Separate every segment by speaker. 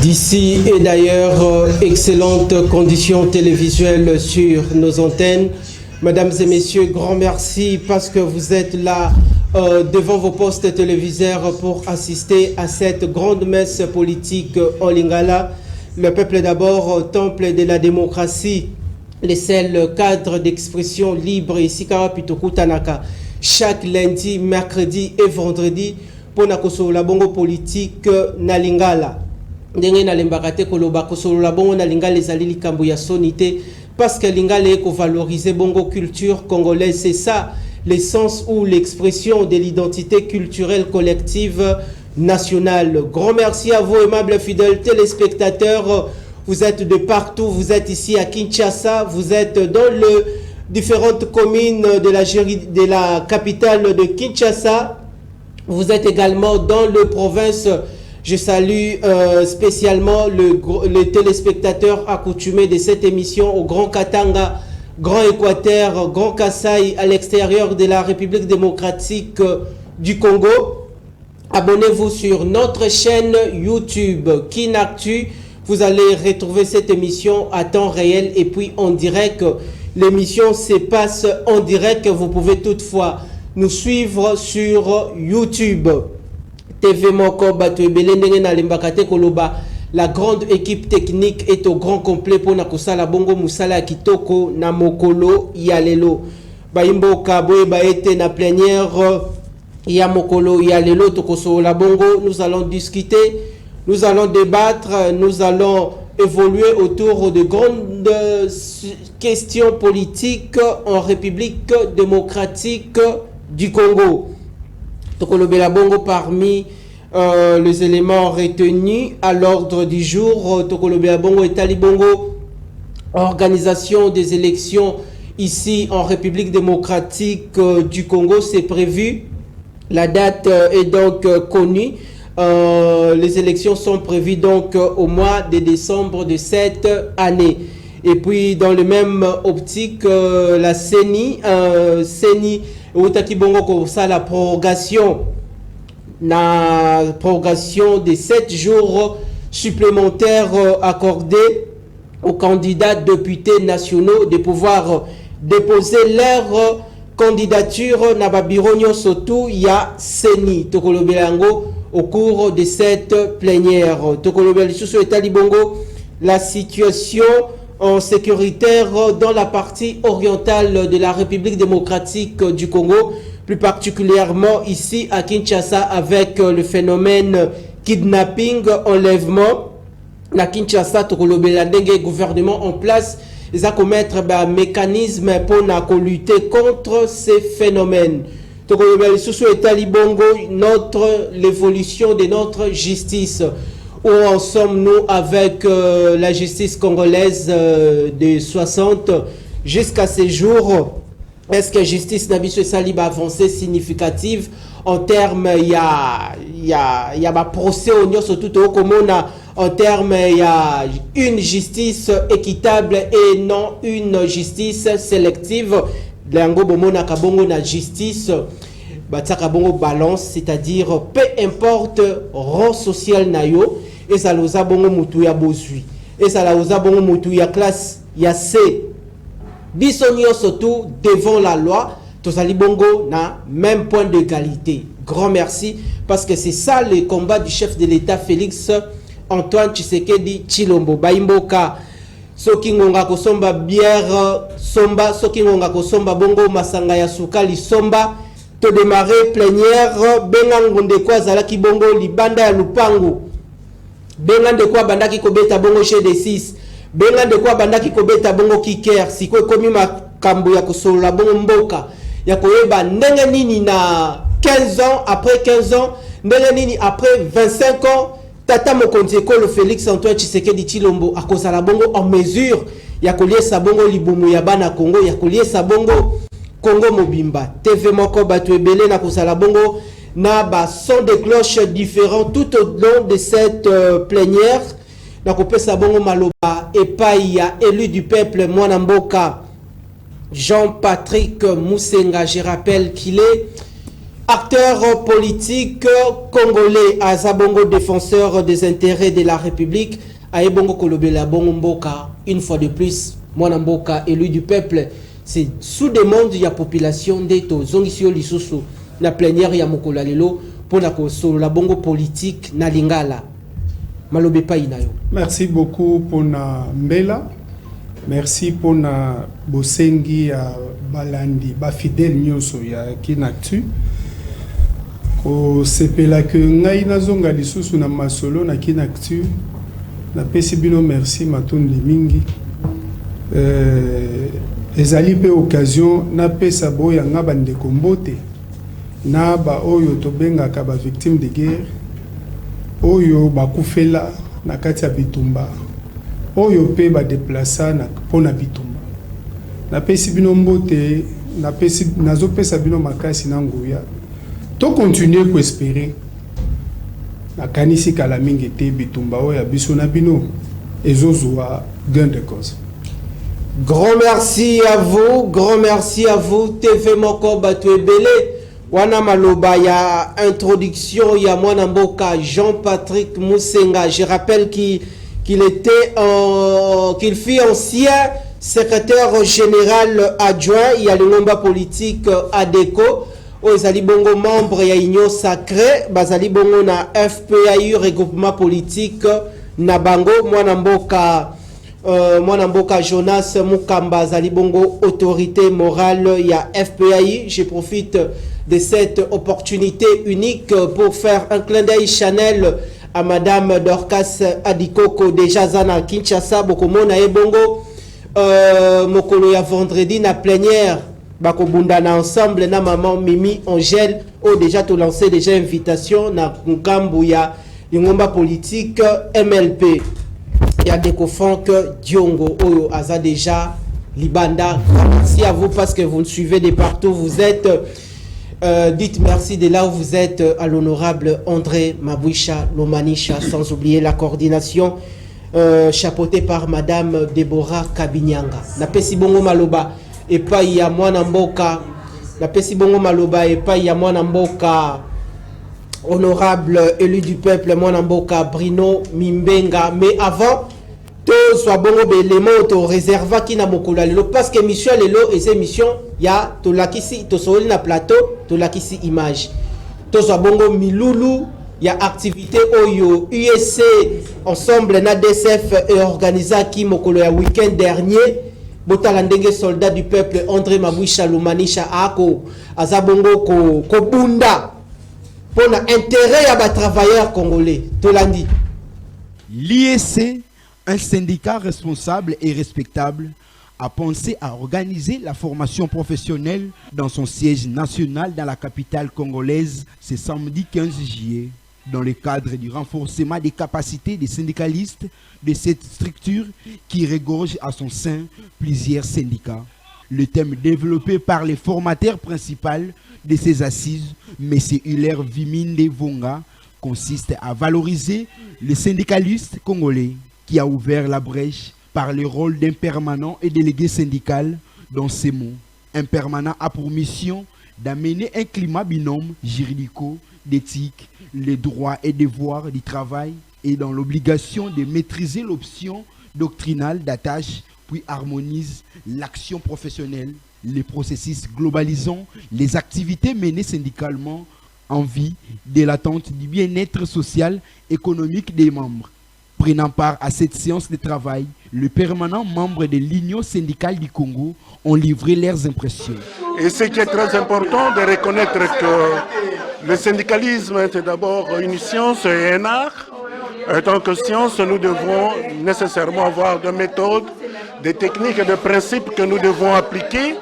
Speaker 1: D'ici et d'ailleurs, excellentes conditions télévisuelles sur nos antennes. Mesdames et messieurs, grand merci parce que vous êtes là devant vos postes téléviseurs pour assister à cette grande messe politique en Lingala. Le peuple d'abord, temple de la démocratie, les seuls cadres d'expression libre ici Pitokutanaka. Chaque lundi, mercredi et vendredi pour la bongo politique na Lingala. Ndenge na lembakate koloba kosolola bongo na Lingala ezali likambo ya sonité parce que Lingala eko valoriser bongo culture congolaise, c'est ça l'essence ou l'expression de l'identité culturelle collective nationale. Grand merci à vous aimables fidèles téléspectateurs. Vous êtes de partout, vous êtes ici à Kinshasa, vous êtes dans les différentes communes de la capitale de Kinshasa. Vous êtes également dans les provinces. Je salue spécialement les téléspectateurs accoutumés de cette émission au Grand Katanga, Grand Équateur, Grand Kasaï, à l'extérieur de la République démocratique du Congo. Abonnez-vous sur notre chaîne YouTube Kinactu. Vous allez retrouver cette émission à temps réel et puis en direct. L'émission se passe en direct. Vous pouvez toutefois nous suivre sur YouTube. TV Moko Batuebele Ndenge na Lembakate Koloba. La grande équipe technique est au grand complet pour Nakosala Bongo Musala Kitoko na Mokolo Yalelo. Baimbo Kaboe Baete na plénière ya Mokolo Yalelo Tokoso la Bongo. Nous allons discuter, nous allons débattre, nous allons évoluer autour de grandes questions politiques en République démocratique du Congo. Tokolobela Bongo parmi les éléments retenus à l'ordre du jour. Tokolobela Bongo et Talibongo, organisation des élections ici en République démocratique du Congo, c'est prévu. La date est donc connue. Les élections sont prévues donc au mois de décembre de cette année. Et puis dans le même optique, la CENI, la prorogation de 7 jours supplémentaires accordés aux candidats députés nationaux de pouvoir déposer leur candidature na babironyo sotu ya CENI Tokolobelango au cours de cette plénière. Tokolobel sous Talibongo, la situation en sécuritaire dans la partie orientale de la République démocratique du Congo, plus particulièrement ici à Kinshasa avec le phénomène kidnapping, enlèvement. Na Kinshasa, Tokolobela Ndenge gouvernement en place, ils ont commettre un mécanisme pour lutter contre ces phénomènes. Tokolobela sous Talibongo, l'évolution de notre justice. Où en sommes-nous avec la justice congolaise de 60 jusqu'à ces jours? Est-ce que justice n'a pas avancée significative en termes, il y a un procès surtout au Comona, en termes, il y a une justice équitable et non une justice sélective. L'ango bomona kabongo na justice batsakabongo balance, c'est-à-dire peu importe rang social nayo. Et ça nous a bon moutou ya bozui. Et ça nous a bon moutou ya classe ya C. Bisonio surtout devant la loi. Tosali bongo na même point d'égalité. Grand merci parce que c'est ça le combat du chef de l'État Félix Antoine Tshisekedi Tshilombo. Baimboka soki ngonga kosomba bière somba, soki ngonga kosomba bongo masanga ya sukali somba. To démarrer plénière bengangonde kwa zalaki bongo libanda ya lupangu. Bengan de quoi bandaki kobeta bongo chez des 6. Bengan de quoi bandaki kobeta bongo kiker. Si quoi komi makambo ya kosolola bongo mboka. Ya koyeba ndenge nini na 15 ans, après 15 ans, ndenge nini après 25 ans, tata mokonzi ekolo Félix Antoine Tshisekedi Tshilombo akozala bongo en mesure ya koliesa bongo libumu ya bana Congo, ya koliesa bongo Congo mobimba. TV Moko Batuebele na kozala bongo na ba son de cloches différents tout au long de cette plénière. Na kopesa bongo maloba epai ya élu du peuple mwana mboka Jean-Patrick Moussenga. Je rappelle qu'il est acteur politique congolais, Azabongo, défenseur des intérêts de la République, Aebongo Kolobela Bongo Mboka, une fois de plus, Mwana Mboka, élu du peuple, c'est sous demande de la population d'Eto, Zongisio Lisusu, la plénière ya Mokola Lelo, pour la console, la bongo politique, na lingala. Malobe pa inayo.
Speaker 2: Merci beaucoup pour na mbela. Merci pour na bosengi ya balandi, ba fidèle nyonso ya kinactu. Ko sepela que ngai nazonga lisusu na masolo na kinactu. Na pesi bino merci matondi mingi. Ezali pe occasion na pesa boya nga bandeko mbote. Na ba oyo tobengaka ba victime de guerre. Oyo bakufela na kati ya bitumba. Oyo pe ba déplaça na pona bitumba. Na pesi bino mbote, na pesi nazo pesa bino makasi na nguya. To continuer ko espérer. Na kanisi kala mingi te bitumba oya biso na bino ezozwa gain de cause.
Speaker 1: Grand merci à vous, TV Moko Batuebele. Wana Maloba, ya introduction, ya Mwana Mboka, Jean-Patrick Moussenga. Je rappelle qu'il fut ancien secrétaire général adjoint, il y a le nombre politique ADECO, Ozali Bongo membre ya Union Sacrée, Bazali Bongo na FPAU, regroupement politique, Nabango, Mwana Mboka Jonas Mukamba, Zali Bongo, autorité morale, il y a FPAI. Je profite de cette opportunité unique pour faire un clin d'œil Chanel à Madame Dorcas Adikoko, déjà Zana Kinshasa, Bokomona et Bongo, Mokolo ya vendredi, na plénière, Bakobunda na ensemble, na maman Mimi Angèle, déjà tout lancé déjà invitation, na Nkambu ya Lingomba politique MLP. Il y a des Franck Diongo, Oyo Aza déjà, Libanda. Merci à vous parce que vous nous suivez de partout. Vous êtes, dites merci de là où vous êtes à l'honorable André Mabouisha Lomanisha, sans oublier la coordination chapeautée par Madame Deborah Kabinyanga. Na pesi bongo maloba et pas y a Mwana Mboka. Na pesi bongo maloba et pas y a Mwana Mboka. Honorable élu du peuple Mwana Mboka Brino Mimbenga. Mais avant, tout soit bon l'élément to réserva qui na mokola lelo parce que mission lelo et ces missions ya to lakisi to soli na plateau to lakisi image. Tout soit bon milulu ya activité oyo USC ensemble na DSF et organisé qui mokolo ya week-end dernier. Botala ndenge soldat du peuple André Mabouisha Lumanisha ako azabongo ko bunda pour l'intérêt à travailleurs congolais. Tolandi.
Speaker 3: L'IEC, un syndicat responsable et respectable, a pensé à organiser la formation professionnelle dans son siège national dans la capitale congolaise ce samedi 15 juillet, dans le cadre du renforcement des capacités des syndicalistes de cette structure qui regorge à son sein plusieurs syndicats. Le thème développé par les formateurs principaux de ces assises, M. Hilaire Viminde Vonga, consiste à valoriser le syndicaliste congolais qui a ouvert la brèche par le rôle d'un permanent et délégué syndical dans ces mots. Un permanent a pour mission d'amener un climat binôme juridico, d'éthique, les droits et devoirs du travail et dans l'obligation de maîtriser l'option doctrinale d'attache puis harmonise l'action professionnelle, les processus globalisant les activités menées syndicalement en vue de l'attente du bien-être social économique des membres. Prenant part à cette séance de travail, les permanents membres de l'Union syndicale du Congo ont livré leurs impressions.
Speaker 4: Et ce qui est très important de reconnaître que le syndicalisme est d'abord une science et un art. En tant que science, nous devons nécessairement avoir des méthodes, des techniques et des principes que nous devons appliquer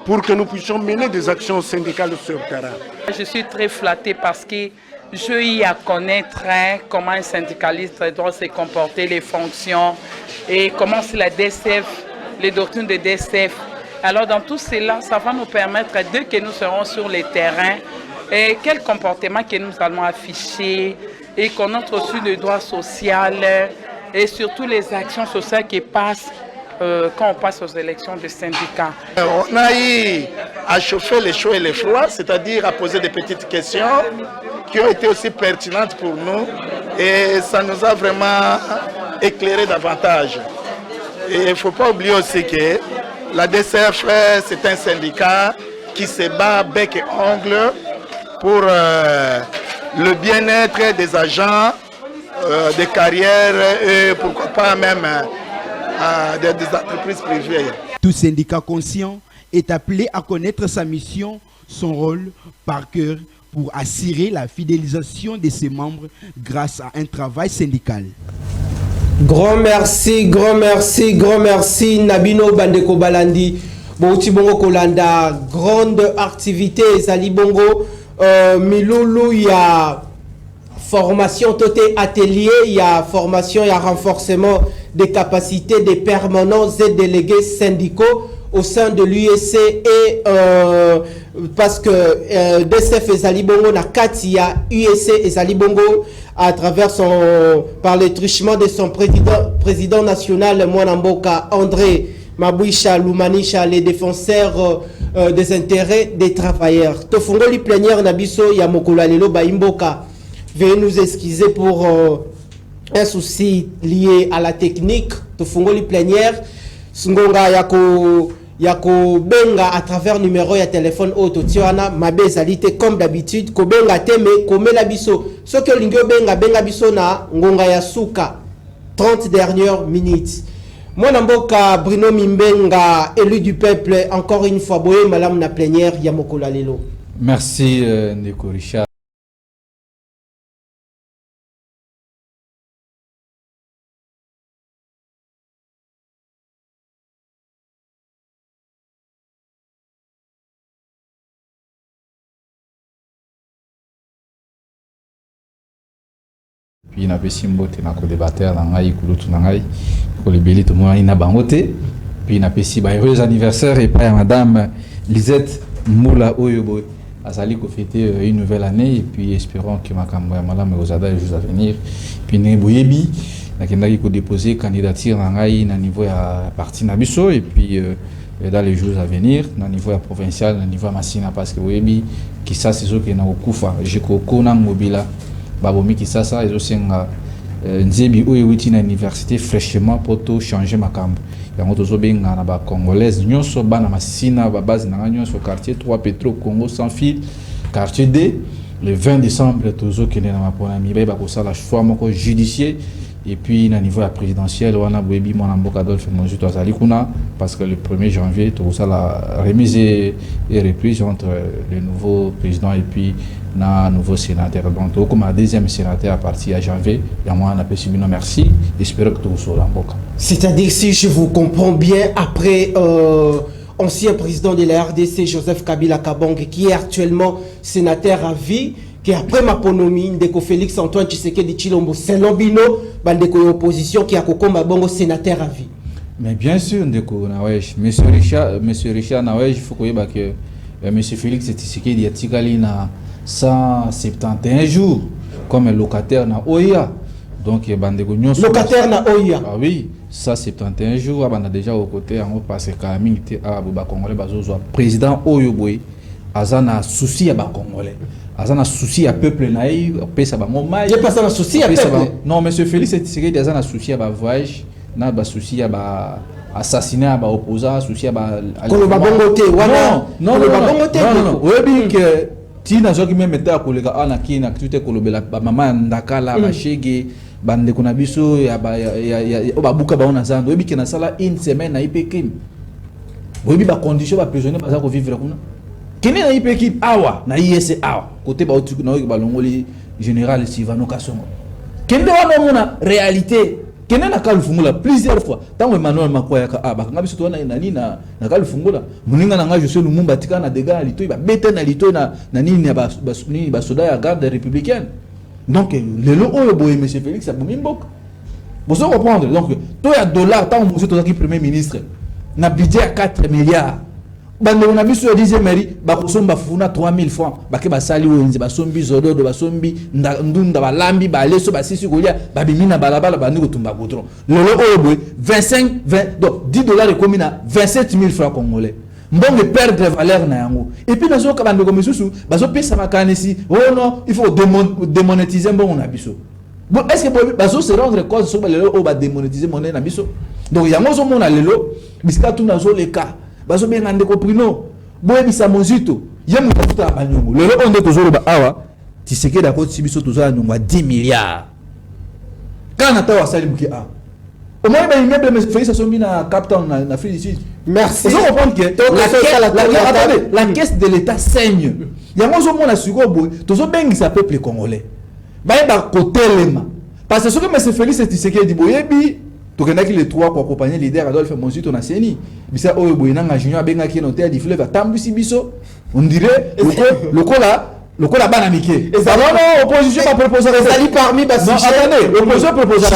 Speaker 4: pour que nous puissions mener des actions syndicales sur le terrain.
Speaker 5: Je suis très flattée parce que je y à connaître comment un syndicaliste doit se comporter, les fonctions et comment c'est la DSF, les doctrines de DSF. Alors dans tout cela, ça va nous permettre, dès que nous serons sur le terrain, et quel comportement que nous allons afficher et qu'on entre aussi le droit social et surtout les actions sociales qui passent quand on passe aux élections de syndicats.
Speaker 6: On a eu à chauffer les chauds et les froids, c'est-à-dire à poser des petites questions qui ont été aussi pertinentes pour nous et ça nous a vraiment éclairé davantage. Et il ne faut pas oublier aussi que la DCF, c'est un syndicat qui se bat bec et ongle pour le bien-être des agents, des carrières et pourquoi pas même des entreprises privées.
Speaker 3: Tout syndicat conscient est appelé à connaître sa mission, son rôle par cœur pour assurer la fidélisation de ses membres grâce à un travail syndical.
Speaker 1: Grand merci, grand merci, grand merci Nabino Bandeko Balandi. Bouti Bongo Kolanda, grande activité Zali Bongo. Milulu, il y a formation, tout est atelier, il y a formation, il y a renforcement des capacités des permanents et délégués syndicaux au sein de l'USC et parce que DCF et Zali Bongo na Katia, USC et Zali Bongo à travers par le truchement de son président national Mwanamboka André Mabouisha Loumanisha, les défenseurs des intérêts des travailleurs. Tofongoli plénière Nabiso Yamokula Lelo Baimboka. Veuillez nous excuser pour un souci lié à la technique. Tofongoli plénière. Sungonga Yako Benga à travers numéro et téléphone auto Tiwana Mabe Zalité comme d'habitude. Ko Benga Teme, Kome Labiso. Ce que Lingyo Benga Biso na Ngonga Yasuka. 30 dernières minutes. Mwanamboka Bruno Mimbenga, élu du peuple, encore une fois, Boye Malam na plénière, Yamokola Lelo.
Speaker 7: Merci Ndeko Richard. Puis na pesimbo te na ko débatteur na ngai kulutu na ngai ko libeli to mo ina bangote puis na pesi ba heureux anniversaire et pas madame Lisette Moula Oyobo azali ko fêter une nouvelle année et puis espérons que makambo ya malamu ozada les jours à venir puis ne boyebi na kendaki ko déposer candidature na ngai na niveau ya parti na biso et puis dans les jours à venir na niveau ya provincial na niveau ya Masina parce que boyebi qui ça c'est ce que na okufa je ko kona mobila babomi qui ça ils aussi nzebi oyo witi na université fraîchement pour tout changer makambo yango tozo benga na ba congolaise nyonso bana Masina ba base na nyonso quartier 3 Petro Congo sans fil quartier D le 20 décembre tozo kene na mapona mibe ba ko sala choix moko judiciaire et puis na niveau la présidentielle wana boyebi mwana mboka Adolphe Monzuto azali kuna parce que le 1er janvier tout ça la remise et reprise entre le nouveau président et puis na nouveau sénateur donc comme deuxième sénateur à partir de janvier et moi on appelle Sibino merci j'espère que tout soit la mboka.
Speaker 1: C'est-à-dire si je vous comprends bien après ancien président de la RDC Joseph Kabila Kabonge qui est actuellement sénateur à vie qui après ma ponomie Ndeko Félix Antoine Tshisekedi Tshilombo Selobino bandeko opposition qui a kokomba bongo sénateur à vie.
Speaker 7: Mais bien sûr Ndeko Nawesh monsieur Richard Nawesh il faut koyeba que monsieur Félix Tshisekedi atikali na 171 jours comme locataire na Oya donc bandeko nyonso
Speaker 1: locataire na Oya.
Speaker 7: Ah oui, ça 71 jours on a déjà au côté en parce que Kaming était à ba congolais bazozo président Oyo Boy azana souci à ba congolais. Azana souci à peuple naïf pesa ba ngoma.
Speaker 1: J'ai pas ça souci à peuple.
Speaker 7: Non, monsieur Félix Tshisekedi azana souci à ba voyage, na ba souci à ba assassinat ba opposant, souci à ba
Speaker 1: koloba bongote wana. Non,
Speaker 7: oui que tina zoki même ta kolega ana kina tout kolobela ba mama ndakala ba shege bande kuna biso ya ba buka ba ona zando oui que na sala une semaine na IP crime. Oui ba condition ba prisonnier ba za ko vivre kuna. Kene na IP équipe awa na ISC awa côté ba otu na ba longoli général Sivano Kasongo. Kende wana mona réalité kene na kalufungula plusieurs fois tango Emmanuel Makwaya ka ba ngabiso to na nani na kalufungula muninga na nga José Lumumba tika na dega lito ba bete na lito na nini ba soda ya garde républicaine donc le lo oyo boye monsieur Félix Aboumi Mboka vous comprendre donc to ya dollar tango monsieur to ki premier ministre na budget à 4 milliards bande on a biso ya 10e mairie ba kosomba funa 3000 francs ba ke ba sali wenze ba sombi zododo ba sombi ndunda ba lambi ba leso ba sisi kolia ba bimina balabala ba ndiko tumba goudron lelo oyo 20 donc $10 ekomi na 27000 francs congolais mbongo perdre valeur na yango et puis nazo ka bande ko misusu bazo pesa makanisi oh non il faut démonétiser mbongo na biso. Bon, est-ce que bazo se rendre compte sur lelo o ba démonétiser monnaie na biso donc yango zo mona lelo bisika tu nazo le cas bazo benga ndeko prino boye bisa mozito yemu tafuta banyongo lelo onde tozolo ba awa tiseke da ko tibiso tozala nyongo 10 milliards kana ta wasali muki a au moins ba immeuble mais fait ça sombi na Cape Town na Afrique du Sud.
Speaker 1: Merci.
Speaker 7: Vous comprenez que la caisse de l'État saigne yango zo mona siko boye tozo bengisa peuple congolais ba côté lema parce que ce que monsieur Félix Tshisekedi di boyebi tokendaki les trois pour accompagner leader Adolphe Mozito na Seni bisa oyo boyenanga junior benga ki notaire du fleuve tambusi biso on dirait lokola bana mike non opposition pas proposer
Speaker 1: ezali parmi basi
Speaker 7: attendez l'opposition proposer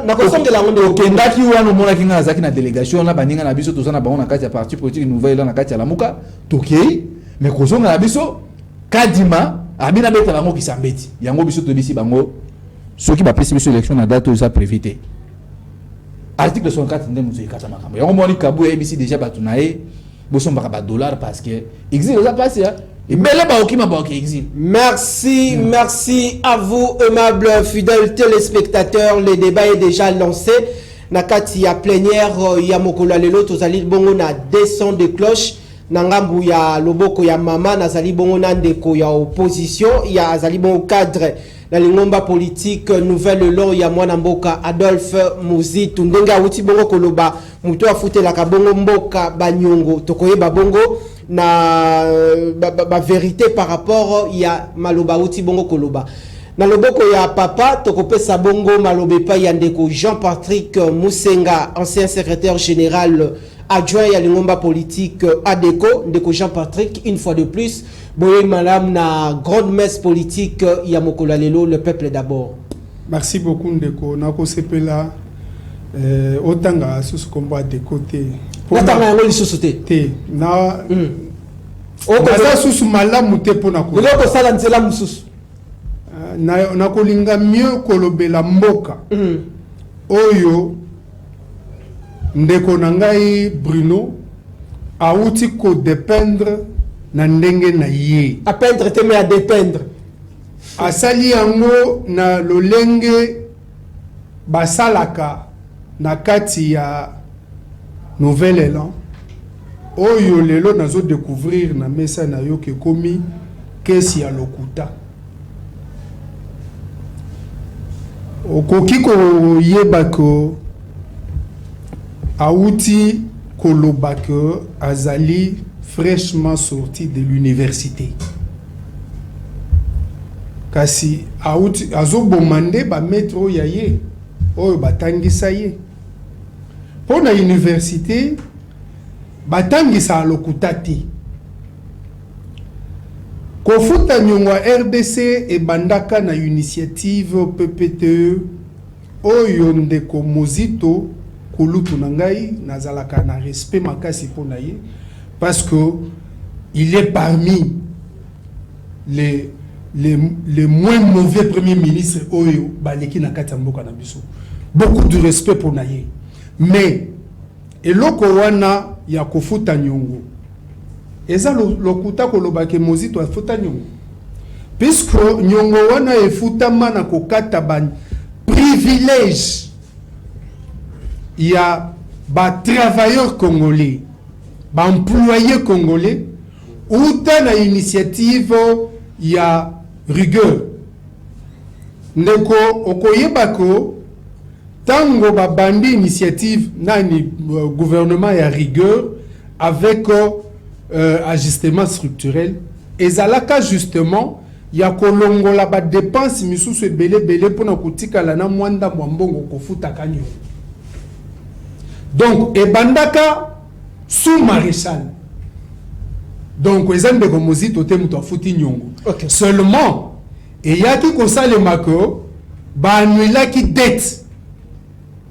Speaker 1: na kosonde la monde
Speaker 7: okendaki wana mona kinga zaki na délégation na baninga na biso tozana bango na kati ya parti politique nouvelle na kati ya lamuka tokei mais kozonga na biso kadima abina beta bango kisambeti yango biso tobisi bango soki ba pesi biso élection na date oza prévité article 64 ndem zo ekata makambo yango moni kabu ABC déjà batunae bosombaka ba dollar parce que exil oza passé et belle ba okima ba exil.
Speaker 1: Merci, merci à vous aimables fidèles téléspectateurs. Le débat est déjà lancé. Nakati ya plénière ya mokolo lelo tozali bongo na descend de cloche na ngambu ya loboko ya mama nazali bongo na ndeko ya opposition ya azali bongo cadre na lingomba politique nouvelle long ya mwana mboka Adolphe Mozito ndenge awuti bongo koloba muto afutela ka bongo mboka banyongo tokoyeba bongo na ba vérité par rapport ya maloba uti bongo koloba na loboko ya papa tokopesa bongo malobe pa ya ndeko Jean-Patrick Musenga ancien secrétaire général adjoint ya lingomba politique ADECO ndeko Jean-Patrick une fois de plus boye madame na grande messe politique ya mokolo lelo le peuple d'abord.
Speaker 2: Merci beaucoup ndeko nako sepela otanga susu komba de côté
Speaker 1: otanga yango lisusu
Speaker 2: te na okaza susu malamu te pona ko
Speaker 1: lelo sala nzela mususu
Speaker 2: na kolinga mieux kolobela mboka oyo ndeko na ngai Bruno auti ko dépendre na ndenge na ye
Speaker 1: a peindre te mais à dépendre
Speaker 2: asali yango na lolenge basalaka na kati ya nouvel élan oyo lelo nazo découvrir na mesa na yo ke komi kesi ya lokuta okoki koyeba ko auti koloba ke azali fraîchement sorti de l'université kasi auti azobomande ba maître ya ye oyo batangisa ye pona université batangisa lokuta te kofuta nyongwa RDC e bandaka na initiative PPTE oyo ndeko Mozito kulutu na ngai nazalaka na respect makasi pona ye parce que il est parmi les moins mauvais premiers ministres oyo baleki na kati ya mboka na biso beaucoup de respect pour naye mais eloko wana ya kofuta nyongo eza lokuta koloba ke Mozito afuta nyongo puisque nyongo wana efutama na kokata ban privilège ya ba travailleurs congolais ba employés congolais ou na initiative ya rigueur ndeko okoyeba ko tango ba bandi initiative nani gouvernement ya rigueur avec ajustement structurel ezalaka justement ya kolongola ba dépenses misusu belé pona kotikala na mwanda mwambongo kofuta kanyo donc ebandaka sous maréchal donc ezande ko Mozito te muto afuti nyongo
Speaker 1: okay.
Speaker 2: Seulement et yaki kosalema ko ba annuelaki dette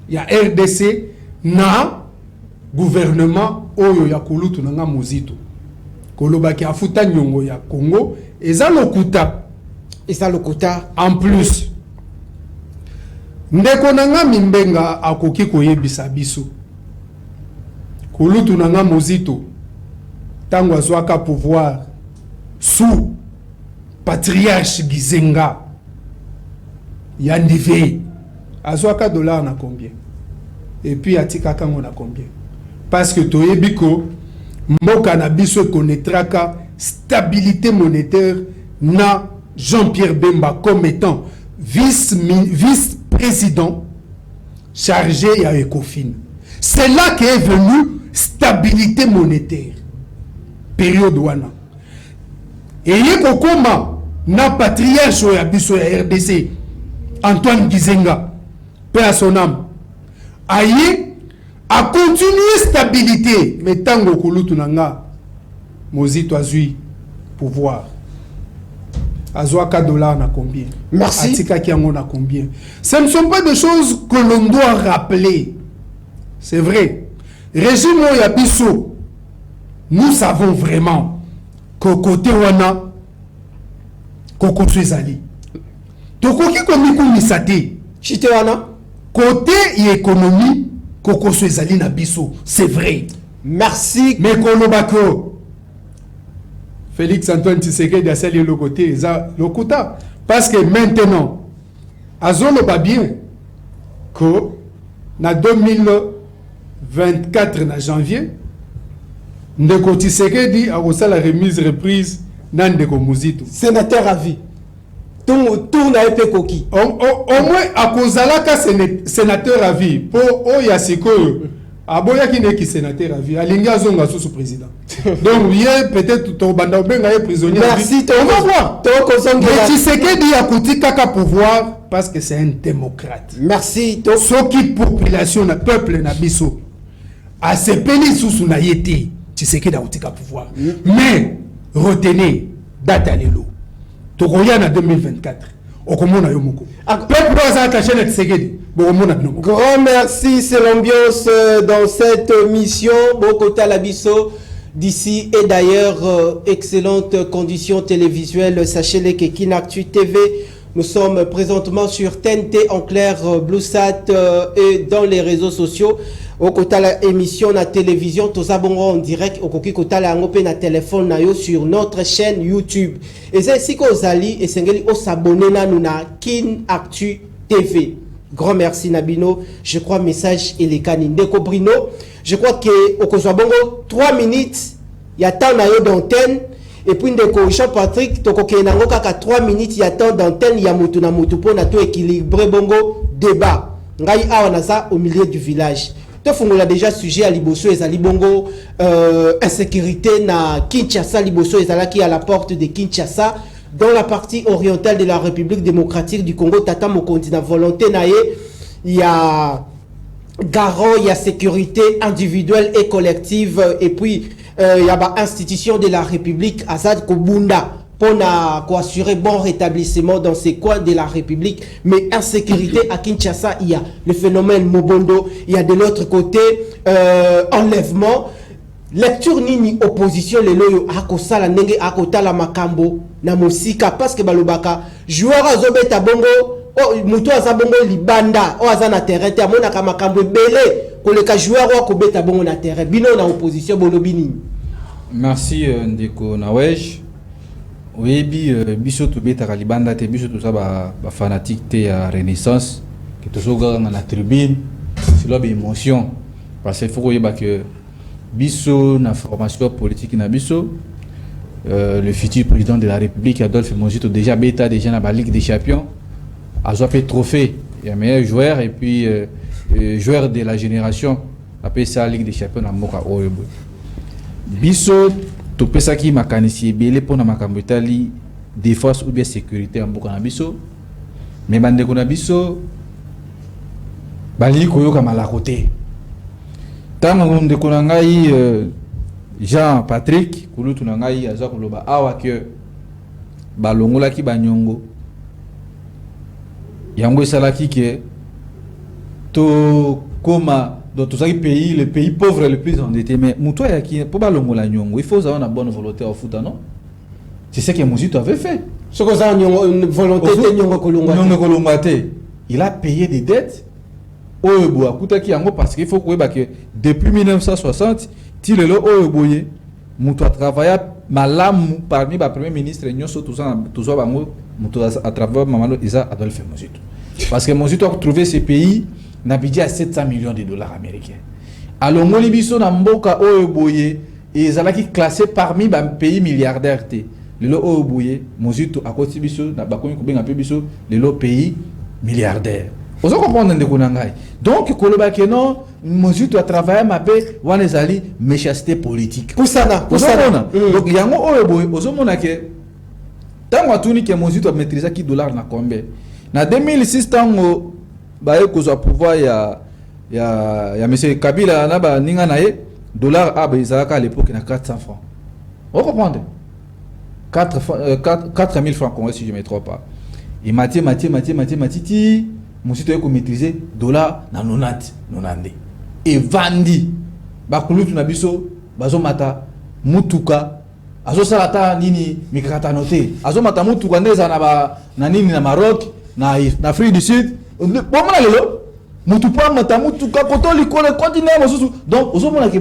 Speaker 2: ya RDC na gouvernement oyo ya kolutu nanga Mozito kolobaki afuta nyongo ya Congo eza lokuta en plus ndeko nanga Mimbenga akoki koyebisa biso kulutu nanga Mozito tango azwaka pouvoir sous patriarche Gizenga ya Ndivé azwaka dollar na combien et puis atika kango na combien parce que toyebiko mboka na biso connaîtraka stabilité monétaire na Jean-Pierre Bemba comme étant vice-président chargé à Ecofin. C'est là qu'est venue stabilité monétaire. Période wana. Et yekokoma na patriarche ya biso ya RDC Antoine Gizenga, paix à son âme. Aye a continué stabilité mais tango kulutu nanga Mozito azui pouvoir. Azwaka dollar na combien?
Speaker 1: Merci.
Speaker 2: Atika kiango na combien? Ce ne sont pas des choses que l'on doit rappeler. C'est vrai. Régime Yabiso, nous savons vraiment que côté wana Koko Suezali. Tokoki komiku misate.
Speaker 1: Chite wana.
Speaker 2: Côté économie Koko Suezali na biso. C'est vrai.
Speaker 1: Merci.
Speaker 2: Mais kolobako. Félix Antoine Tshisekedi a sali le côté lokuta parce que maintenant azolo ba bien que na 2024 na janvier ndeko Tshisekedi a reçu la remise reprise na ndeko Mozito
Speaker 1: sénateur à vie tourne à épée koki
Speaker 2: au moins à kozalaka sénateur à vie pour oyasiko aboya qui n'est qui sénateur à vie alinga zonga sous président donc hier peut-être to banda benga est prisonnier.
Speaker 1: Merci,
Speaker 2: on va voir. Mais Tshisekedi a coûté kaka pouvoir parce que c'est un démocrate.
Speaker 1: Merci.
Speaker 2: Soki population na peuple na biso a se peli sous na yeti Tshisekedi a coûté kaka pouvoir. Mais retenez date à l'élo. Tokoya na 2024. Okomona yomoko. Peuple doit s'attacher à Tshisekedi.
Speaker 1: Grand merci, c'est l'ambiance dans cette mission. Bokota Labiso d'ici et d'ailleurs, excellentes conditions télévisuelles. Sachez-les que Kinactu TV, nous sommes présentement sur TNT en clair, BlueSat et dans les réseaux sociaux. Au côté la émission na télévision, tous abonnons en direct au côté la ngopé na téléphone na yo sur notre chaîne YouTube. Et c'est ainsi qu'aux alliés et s'engeli au s'abonner na nous na Kinactu TV. Grand merci Nabino. Je crois message et les canines Ndeko Brino. Je crois que au Kozwabongo 3 minutes il y a temps na yo d'antenne et puis Ndeko Jean-Patrick toko ke nango kaka 3 minutes il y a temps d'antenne ya mutu na mutu po na to équilibrer bongo débat. Ngai awa na ça au milieu du village. To fungola déjà sujet à liboso ezali bongo insécurité na Kinshasa liboso ezalaki à la porte de Kinshasa. Dans la partie orientale de la République démocratique du Congo, Tata Mokondi na volonté naé, il y a garant, il y a sécurité individuelle et collective, et puis il y a institution de la République, Azad Kobunda, pour assurer bon rétablissement dans ces coins de la République. Mais insécurité à Kinshasa, il y a le phénomène Mobondo, il y a de l'autre côté enlèvement. Lecture nini opposition le loyo akosala ndenge akotala makambo na musika parce que balobaka joueur azobeta bongo muto azabongo libanda o azana terrain te amona ka makambo belé koleka joueur wa kobeta bongo na terrain bino na opposition bolobi nini.
Speaker 7: Merci ndeko Nawej. Oyebi biso to beta ka libanda te biso to sa ba fanatique te ya Renaissance que to soga na tribune c'est l'obé émotion parce qu'il faut koyeba que biso na formation politique na biso le futur président de la République Adolphe Mozito déjà bêta déjà na la Ligue des Champions a joué trophée et meilleur joueur et puis joueur de la génération après ça Ligue des Champions na moka oyobo biso to pesa ki makanisi belé pour na makambo etali défense ou bien sécurité en boka na biso mais bande ko na biso bali koyoka malakote. Tango ndeko na ngai Jean-Patrick kulutu na ngai aza koloba awa ke balongolaki banyongo yango esalaki ke to koma Donc tout ça, le pays pauvre le plus endetté. Mais Moutoua, il faut avoir une bonne volonté au foot, non? C'est ce que Mouzito avait fait.
Speaker 1: Ce que ça, une volonté de
Speaker 7: il a payé des dettes. Parce qu'il faut que depuis 1960, Moutoua travaillé malam parmi les premiers ministres, tout ça, à travers Mamadou Isa Adolphe Mouzito. Parce que Mouzito a trouvé ce pays n'a budget à 700 millions de dollars américains. Alors, Molibiso na mboka Oeboye, ils ont classé parmi les pays milliardaires. Le Oeboye, Mouzito a côté biso, na bakomi kubenga pe biso, le pays milliardaire. Vous comprenez de Konangai. Donc, Kolobake non, Mouzito a travaillé ma paix, wanezali méchanceté politique.
Speaker 1: Pour ça,
Speaker 7: donc, yango Oeboye, ozomona ke tant watuni ke Mouzito a maîtrisé qui dollar na combien. Na 2006 tango baye kozwa pouvoir ya monsieur Kabila na ba ninga na ye dollar a bazaka à l'époque na 400 francs. Vous comprenez? 4000 francs congolais si je ne me trompe pas. Et Mathieu Mouzito ko maîtriser dollar na 90. Et vandi ba kulutu na biso bazo mata mutuka azo salata nini mikata noté azo mata mutuka ndeza na ba na nini na Maroc na Afrique du Sud. Donc,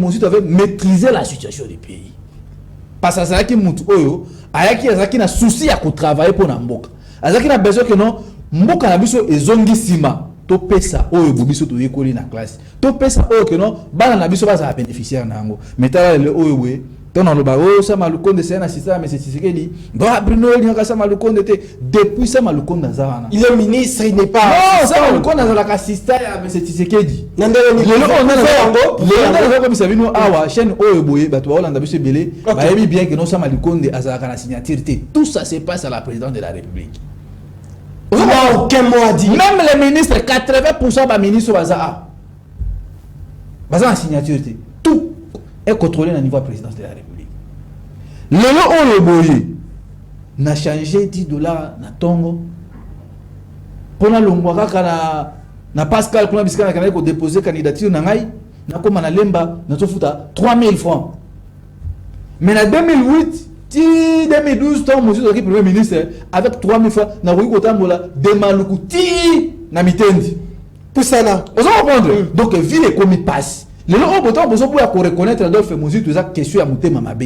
Speaker 7: Mouzito avait maîtrisé la situation du pays. Parce que c'est Mouzito qui a souci à travailler pour Namboka. Il a besoin que non, Mboka na biso ezongi sima. To pesa oyo bobiso to yekoli na classe. To pesa oyo que non, bana na biso baza bénéficiaire nango. Metala le oyo we. Dans le baro, ça m'a le compte de c'est un assistant, mais c'est ce qu'il dit. Bah, Bruno, il n'y a pas ça m'a le compte de depuis ça m'a le compte d'Azarana.
Speaker 1: Il est ministre, il n'est pas.
Speaker 7: Non, ça m'a le compte d'Azarana, assistant, mais c'est ce qu'il dit. Le comme ça, nous, awa, chaîne Oeboye, bah, toi, on a vu belé, bah, il bien que non, ça m'a le compte d'Azarana signature. Tout ça se passe à la présidente de la République.
Speaker 1: Aucun mot à dire.
Speaker 7: Même les ministres, 80% des ministres Bazara. Bazara signature. Tout est contrôlé au niveau de la présidence de la République. Le Oeboye n'a changé 10 dollars na tongo. Pour la longwaka na Pascal kuna biska na ko déposer candidature na ngai na ko na lemba na to futa 3000 francs. Mais en 2008, 2012 tant monsieur le premier ministre avec 3000 francs na ko kotambola de maluku ti na mitendi.
Speaker 1: Pour ça là,
Speaker 7: vous comprenez? Donc ville comme il passe. Le Obotan besoin pour reconnaître Adolphe Mouzito ça question à monter mamabe.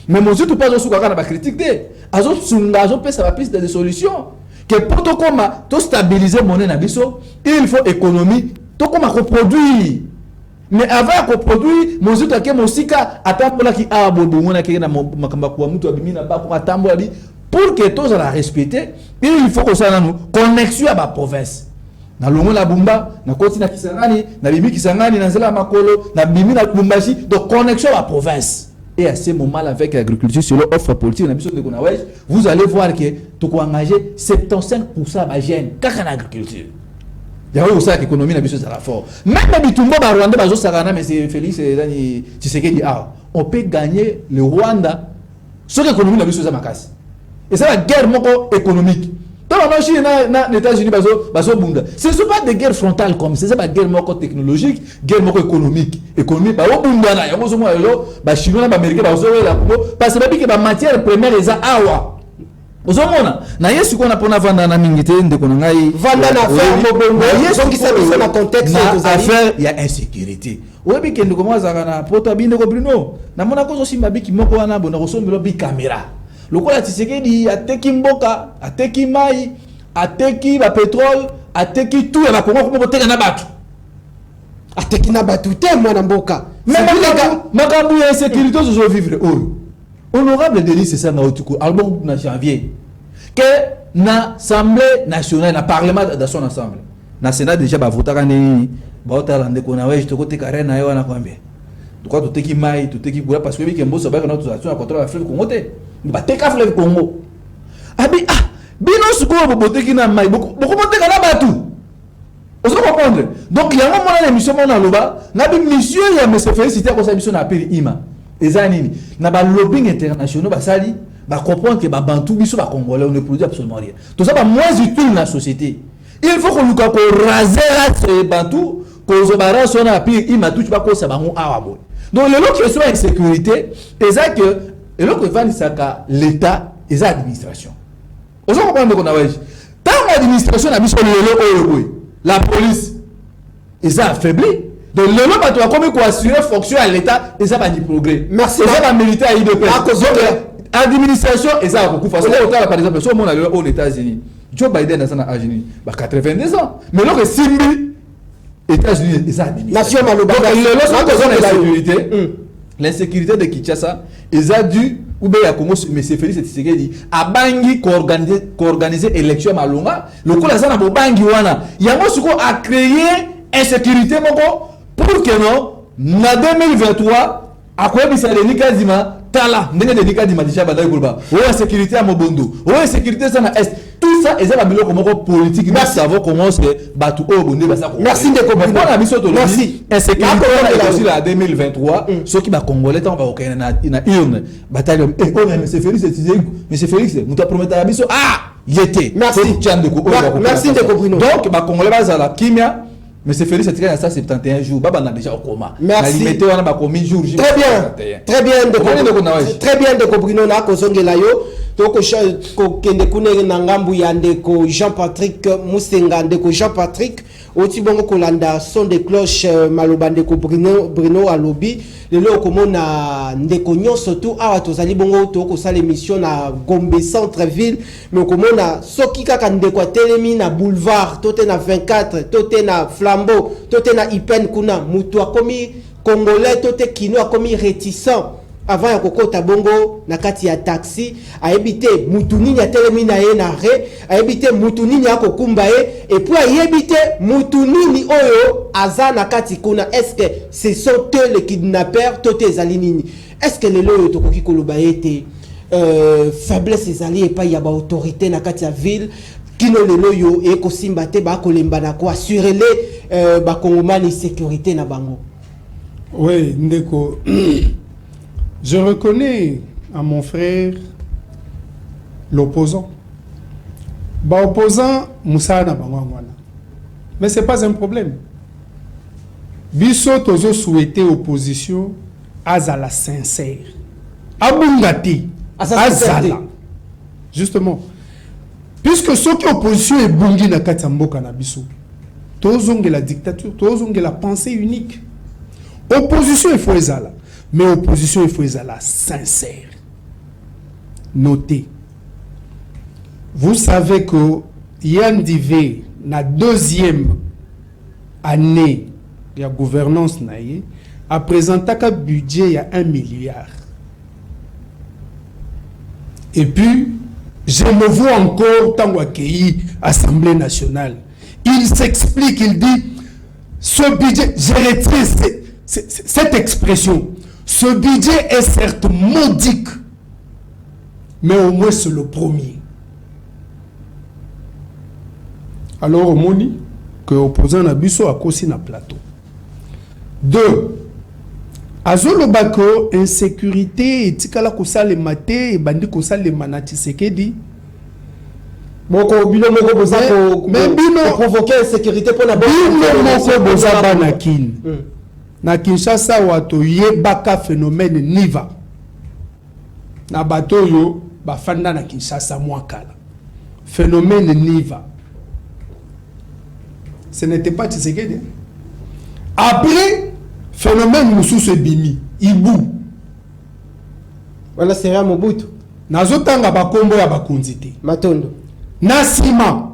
Speaker 7: Mais Mouzito pas au souka na critique dé. Azo sunga azo pesa la piste de solution. Que pour to koma to stabiliser monnaie na biso, il faut économie, to koma ko produire. Mais avant ko produire, Mouzito ke mosika atambola ki abobo mona ke na makamba kwa mtu abimina ba ko atambola bi pour que tous la respecter, il faut que ça na nous connexion à la province. Na longo la bumba na koti na Kisangani na bimi Kisangani na nzela makolo na bimi na Lubumbashi de connexion à la province. Et à ce moment là avec l'agriculture sur l'offre politique vous allez voir que tu peux engager 75% de jeunes kaka na agriculture. Il y a aussi l'économie na biso ça la fort. Même les Bitumbo ba Rwanda bazo sarana mais c'est Félix Dani Tshisekedi on peut gagner le Rwanda sur l'économie na biso ça makasi. Et c'est la guerre moko économique. Dans la Chine, les États-Unis, ce ne sont pas des guerres frontales comme ça, c'est pas des guerres technologiques, guerre économique. Économie, parce que les Chinois, les Américains, parce que la matière première est à Awa. Vous avez vu ce qu'on a pour vendre na mingité de konangai
Speaker 1: vendre na affaire donc ça dans le contexte
Speaker 7: de affaire il y a insécurité. Oyebi kende comment ça na poto binde ko Bruno na mona ko so simba biki moko wana bona ko sombelo bi caméra. Lokola Tshisekedi ateki mboka, ateki mai, ateki ba pétrole, ateki tout ya ba Kongo ko teka na batu.
Speaker 1: Ateki na batu te mwana mboka.
Speaker 7: Même makambu ya sécurité zo vivre eux. Honorable Denis c'est ça na otuko album na janvier que na Assemblée nationale na parlement dans son ensemble. Na Sénat déjà ba votaka ni ba otalande ko na weje to kote karena yo na kwambia. Tukwa tuteki mai, tuteki bura parce que bi kembo so ba na autorisation à contrôle la fleuve Congo te. Bateka fleuve Congo. Abi bino suko boteki na mai beaucoup boteka na batu. Vous comprendre? Donc il y a un moment dans l'émission na loba na bi monsieur ya me se féliciter ko sa mission na peri ima. Eza nini? Na ba lobbying international ba sali ba comprendre que ba bantu biso ba congolais on ne produit absolument rien. Tout ça ba moins utile dans la société. Il faut qu'on nous raser ce bantu kozobara sona puis il m'a tout pas ko ça bango awa boy. Donc le lot question insécurité eza que le lot que va nisaka l'état et l'administration. Vous comprenez qu'on a dit tant l'administration a mis sur le lot la police ils ont affaibli. Donc le lot va comme quoi assurer fonction à l'état et ça va du progrès. Merci. C'est la militaire IDP. Administration et ça beaucoup facile. Par exemple, si on a aux États-Unis, Joe Biden a 82 ans. Mais là que Simbi États-Unis et ça nation malobaka le sécurité l'insécurité de Kinshasa ils a dû ou bien Congo mais c'est Félix Tshisekedi a bangi co-organiser élection malonga le ko la sana bo bangi wana yango suko a créé insécurité moko pour que non na 2023 akoyebisa le nikazima tala ndenge de nikazima déjà badai kulba o sécurité à Mobondo o sécurité ça na est tout ça et ça va biloko moko politique nous savons comment c'est batu o bonde basa ko merci de comprendre na biso to merci insécurité là aussi la 2023 ceux qui ba congolais tant va okena na urne bataille mais c'est Félix mais c'est Félix nous t'a promettre à biso yete merci merci de comprendre donc ba congolais bazala kimia mais c'est Félix Tshisekedi à ça 71 jours baba na déjà au coma merci mettez wana ba komi jour très bien de comprendre na ko zongela yo donc kende kune na ngambu ya ndeko Jean-Patrick Musenga ndeko Jean-Patrick oti bongo kolanda son de cloche maloba ndeko Bruno alobi lelo komona ndeko nyonso tu awa tozali bongo to ko sala émission na Gombe centre ville mais komona soki kaka ndeko atelemi na boulevard tote na 24 tote na flambeau tote na Ipen kuna mutu akomi congolais tote kino akomi réticent avant ya kokota bongo na kati ya taxi ayebite mutu nini atelemi na ye na re ayebite mutu nini akokumba ye et puis ayebite mutu nini oyo aza na kati kuna est-ce que ce sont eux les kidnappeurs tote ezali nini est-ce que lelo oyo tokoki koloba ete faiblesse ezali epai ya ba autorité na kati ya ville kino lelo yo ekosimba te ba kolemba na ko assurer les ba kongomani sécurité na bango.
Speaker 2: Oui ndeko je reconnais à mon frère l'opposant. Opposant Moussa na bangwana. Mais c'est pas un problème. Biso tozo souhaiter opposition azala sincère. Abungati azala. Justement. Puisque ceux qui opposition est bungi na katamboka na biso. Tozonge la dictature, tozonge la pensée unique. Opposition il faut ezala. Mais opposition, il faut être sincère. Notez. Vous savez que Yann Divé, la deuxième année de la gouvernance, a présenté un budget de 1 milliard. Et puis, je me vois encore tant qu'accueilli Assemblée nationale. Il s'explique, il dit, ce budget, je retire cette expression. Ce budget est certes modique, mais au moins c'est le premier. Alors, on dit que l'opposant a biso a kosi na plateau. 2. Azolo bako insécurité et tikala kosale maté et bandi kosale manati sekedi.
Speaker 1: Moko bino moko boza ko mais bino provoquer insécurité pour la bonne.
Speaker 2: Bino moko boza banakin. Na Kinshasa wato yebaka phénomène niva na bato yo bafanda na Kinshasa mwakala phénomène niva ce n'était pas Tshisekedi après phénomène mususu bimi ibu
Speaker 1: wala sera Mobutu
Speaker 2: nazotanga bakombo ya bakonzi te
Speaker 1: matondo
Speaker 2: nasima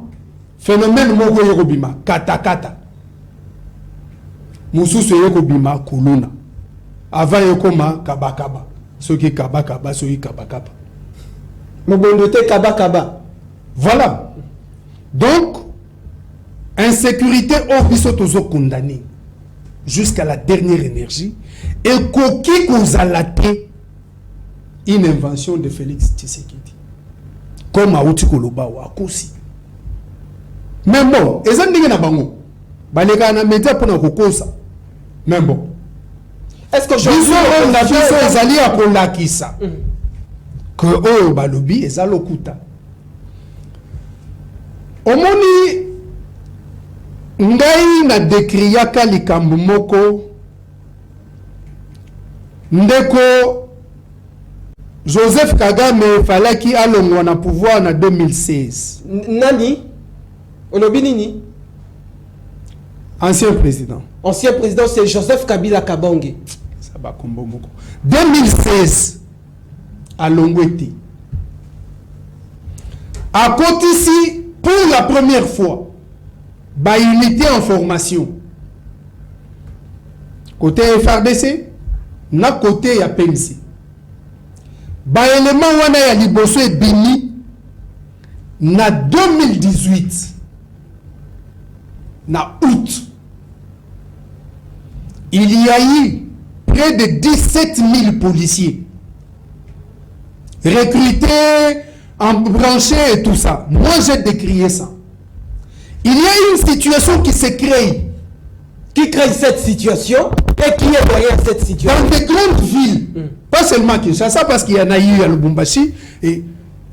Speaker 2: phénomène moko yekobima katakata mususu yeko bima kuluna avant yekoma kabakaba soki kabakaba soki kabakaba
Speaker 1: mobondo te kabakaba
Speaker 2: voilà donc insécurité au biso tozo condamné jusqu'à la dernière énergie et koki kozalate une invention de Félix Tshisekedi comme auti koloba wa kosi mais bon eza ndenge na bango baleka na média pour na kokosa. Mais bon, est-ce que je on a fait les alliés à Kolakisa que oh balobi ezalokuta omoni ngai na décriaka likambo moko ndeko Joseph Kagame falaki alongwa na pouvoir na 2016.
Speaker 1: Nani? Olobinini?
Speaker 2: Ancien président.
Speaker 1: Ancien président, c'est Joseph Kabila Kabange.
Speaker 2: Ça va kombo moko. 2016 alongwete. À côté ici, pour la première fois, ba unité en formation. Côté FRDC, na côté ya PMC. Ba élément wana ya liboso et bini na 2018 na août. Il y a eu près de 17 000 policiers recrutés, embranchés et tout ça. Moi, j'ai décrié ça. Il y a une situation qui se crée.
Speaker 1: Qui crée cette situation et qui est derrière cette situation?
Speaker 2: Dans des grandes villes, pas seulement Kinshasa, parce qu'il y en a eu à Lubumbashi. Et